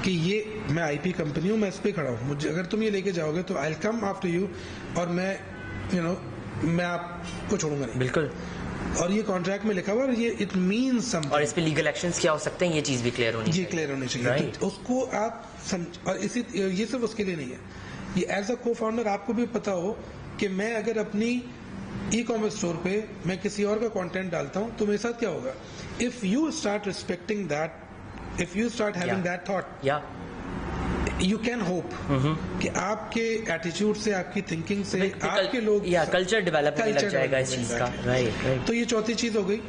कि ये मैं आईपी कंपनी हूँ, मैं इस पे खड़ा हूँ, मुझे अगर तुम ये लेके जाओगे तो I'll come after you, और मैं आपको छोड़ूंगा नहीं। बिल्कुल। और ये कॉन्ट्रैक्ट में लिखा हुआ है, ये इट मीन्स समथिंग, और इस पे लीगल एक्शंस क्या हो सकते हैं, ये चीज भी क्लियर होनी चाहिए। ये क्लियर होनी चाहिए, right. तो उसको आप और ये सिर्फ उसके लिए नहीं है, ये एज अ को फाउंडर आपको भी पता हो कि मैं अगर अपनी ई कॉमर्स स्टोर पे मैं किसी और का कंटेंट डालता हूं तो मेरे साथ क्या होगा। If you start respecting that, if you start having that thought, you can hope कि आपके एटीट्यूड से, आपकी थिंकिंग से आपके लोग कल्चर डेवलप लग जाएगा इस चीज का। राइट। तो ये चौथी चीज हो गई।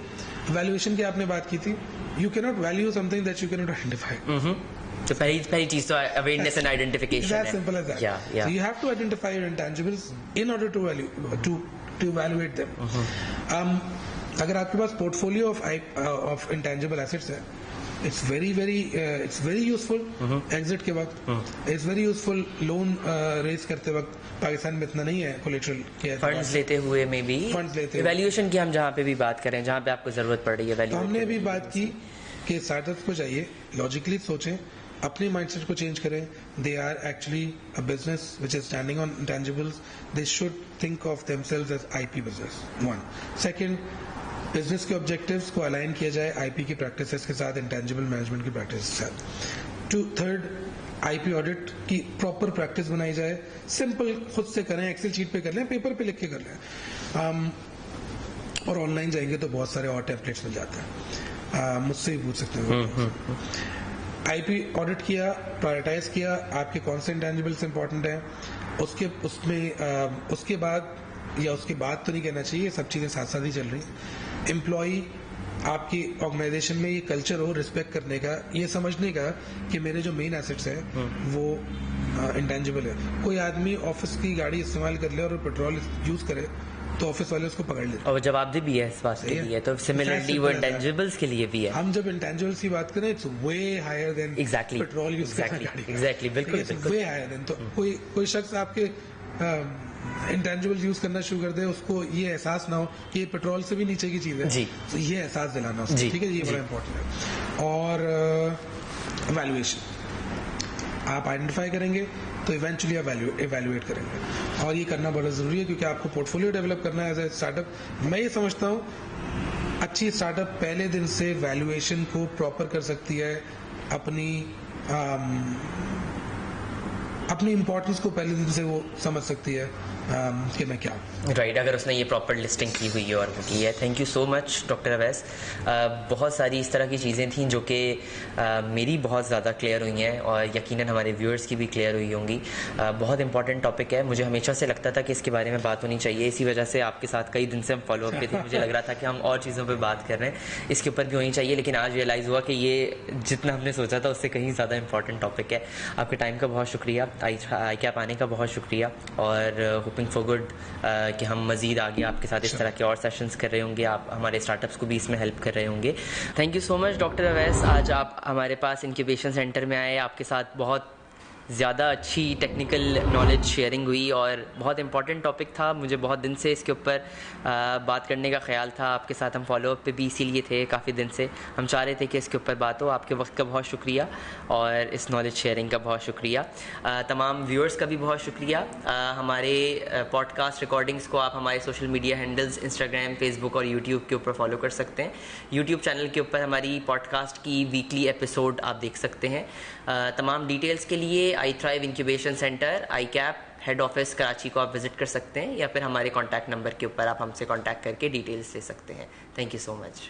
वैल्यूएशन की आपने बात की थी, you can not value something that you can not identify. तो पहली चीज तो अवेयरनेस एंड आइडेंटिफिकेशन है। As simple as that. So you have to identify your intangibles in order to evaluate them. अगर आपके पास पोर्टफोलियो ऑफ इंटेंजिबल एसेट्स है, it's very useful exit के वक्त, it's very useful loan raise करते वक्त। पाकिस्तान में इतना नहीं है कोलेटरल के, फंड्स लेते हुए में भी, फंड्स लेते, वैल्यूएशन की हम जहाँ पे भी बात करें, जहाँ पे आपको जरूरत पड़ रही है वैल्यू। हमने भी बात की कि स्टार्टअप्स को चाहिए लॉजिकली सोचें, अपने माइंडसेट को चेंज करें। They are actually a business which is standing on intangibles, they should think of themselves as IP business. 1 second, business के ऑब्जेक्टिव्स को अलाइन किया जाए आईपी की प्रैक्टिसेस के साथ, इंटेंजिबल मैनेजमेंट की प्रैक्टिस के साथ। थर्ड, आईपी ऑडिट की प्रॉपर प्रैक्टिस बनाई जाए, सिंपल खुद से करें, एक्सेल शीट पे कर लें, पेपर पे लिख के कर लें, और ऑनलाइन जाएंगे तो बहुत सारे और टेम्पलेट्स मिल जाते हैं, मुझसे ही पूछ सकते हैं। आईपी ऑडिट किया, प्रायोरिटाइज किया, आपके कौन से इंटेंजिबल्स इंपॉर्टेंट हैं, उसके बाद तो नहीं कहना चाहिए, सब चीजें साथ साथ ही चल रही। एम्प्लॉई आपकी ऑर्गेनाइजेशन में ये कल्चर हो रिस्पेक्ट करने का, ये समझने का कि मेरे जो मेन एसेट्स हैं वो इंटेंजिबल है। कोई आदमी ऑफिस की गाड़ी इस्तेमाल कर ले और पेट्रोल यूज करे तो ऑफिस वाले उसको पकड़ लेते, और जवाबदेही भी है इस बात के लिए, तो सिमिलरली वो इंटेंजिबल्स के लिए भी है। हम जब इंटेंजिबल्स की बात करें, it's way higher than petrol use करना गाड़ी। एग्जैक्टली, बिल्कुल वे हायर देन। तो कोई शख्स आपके इंटेंजिबल्स यूज करना शुरू कर दे, उसको ये एहसास ना हो कि ये पेट्रोल से भी नीचे की चीज है जी, तो ये एहसास दिलाना उसको, ठीक है, ये बड़ा इंपॉर्टेंट है। और वैल्यूएशन आप आइडेंटिफाई करेंगे तो इवेंचुअली आप इवेल्युएट करेंगे, और ये करना बड़ा जरूरी है क्योंकि आपको पोर्टफोलियो डेवलप करना है एज ए स्टार्टअप। मैं ये समझता हूँ अच्छी स्टार्टअप पहले दिन से वैल्यूएशन को प्रॉपर कर सकती है, अपनी इंपॉर्टेंस को पहले दिन से वो समझ सकती है कि मैं क्या राइट, अगर उसने ये प्रॉपर लिस्टिंग की हुई है और की है। Thank you so much doctor Awais. बहुत सारी इस तरह की चीज़ें थी जो कि मेरी बहुत ज़्यादा क्लियर हुई हैं और यकीनन हमारे व्यूअर्स की भी क्लियर हुई होंगी। बहुत इंपॉर्टेंट टॉपिक है, मुझे हमेशा से लगता था कि इसके बारे में बात होनी चाहिए, इसी वजह से आपके साथ कई दिन से हम फॉलो अप पे थे। मुझे लग रहा था कि हम और चीज़ों पर बात कर रहे हैं, इसके ऊपर भी होनी चाहिए, लेकिन आज रियलाइज़ हुआ कि ये जितना हमने सोचा था उससे कहीं ज़्यादा इंपॉर्टेंट टॉपिक है। आपके टाइम का बहुत शुक्रिया, आई कैप आने का बहुत शुक्रिया, और होपिंग फॉर गुड कि हम मज़ीद आगे आपके साथ इस तरह के और सेशंस कर रहे होंगे, आप हमारे स्टार्टअप्स को भी इसमें हेल्प कर रहे होंगे। Thank you so much doctor Awais, आज आप हमारे पास इंक्यूबेशन सेंटर में आए, आपके साथ बहुत ज़्यादा अच्छी टेक्निकल नॉलेज शेयरिंग हुई और बहुत इंपॉर्टेंट टॉपिक था। मुझे बहुत दिन से इसके ऊपर बात करने का ख्याल था, आपके साथ हम फॉलोअप पे भी इसीलिए थे, काफ़ी दिन से हम चाह रहे थे कि इसके ऊपर बात हो। आपके वक्त का बहुत शुक्रिया और इस नॉलेज शेयरिंग का बहुत शुक्रिया। तमाम व्यूअर्स का भी बहुत शुक्रिया। हमारे पॉडकास्ट रिकॉर्डिंग्स को आप हमारे social media handles Instagram, Facebook और यूट्यूब के ऊपर फॉलो कर सकते हैं। यूट्यूब चैनल के ऊपर हमारी पॉडकास्ट की वीकली एपिसोड आप देख सकते हैं। तमाम डिटेल्स के लिए I thrive incubation centre, I cap head office Karachi को आप विजिट कर सकते हैं, या फिर हमारे कॉन्टैक्ट नंबर के ऊपर आप हमसे कॉन्टैक्ट करके डिटेल्स ले सकते हैं। Thank you so much.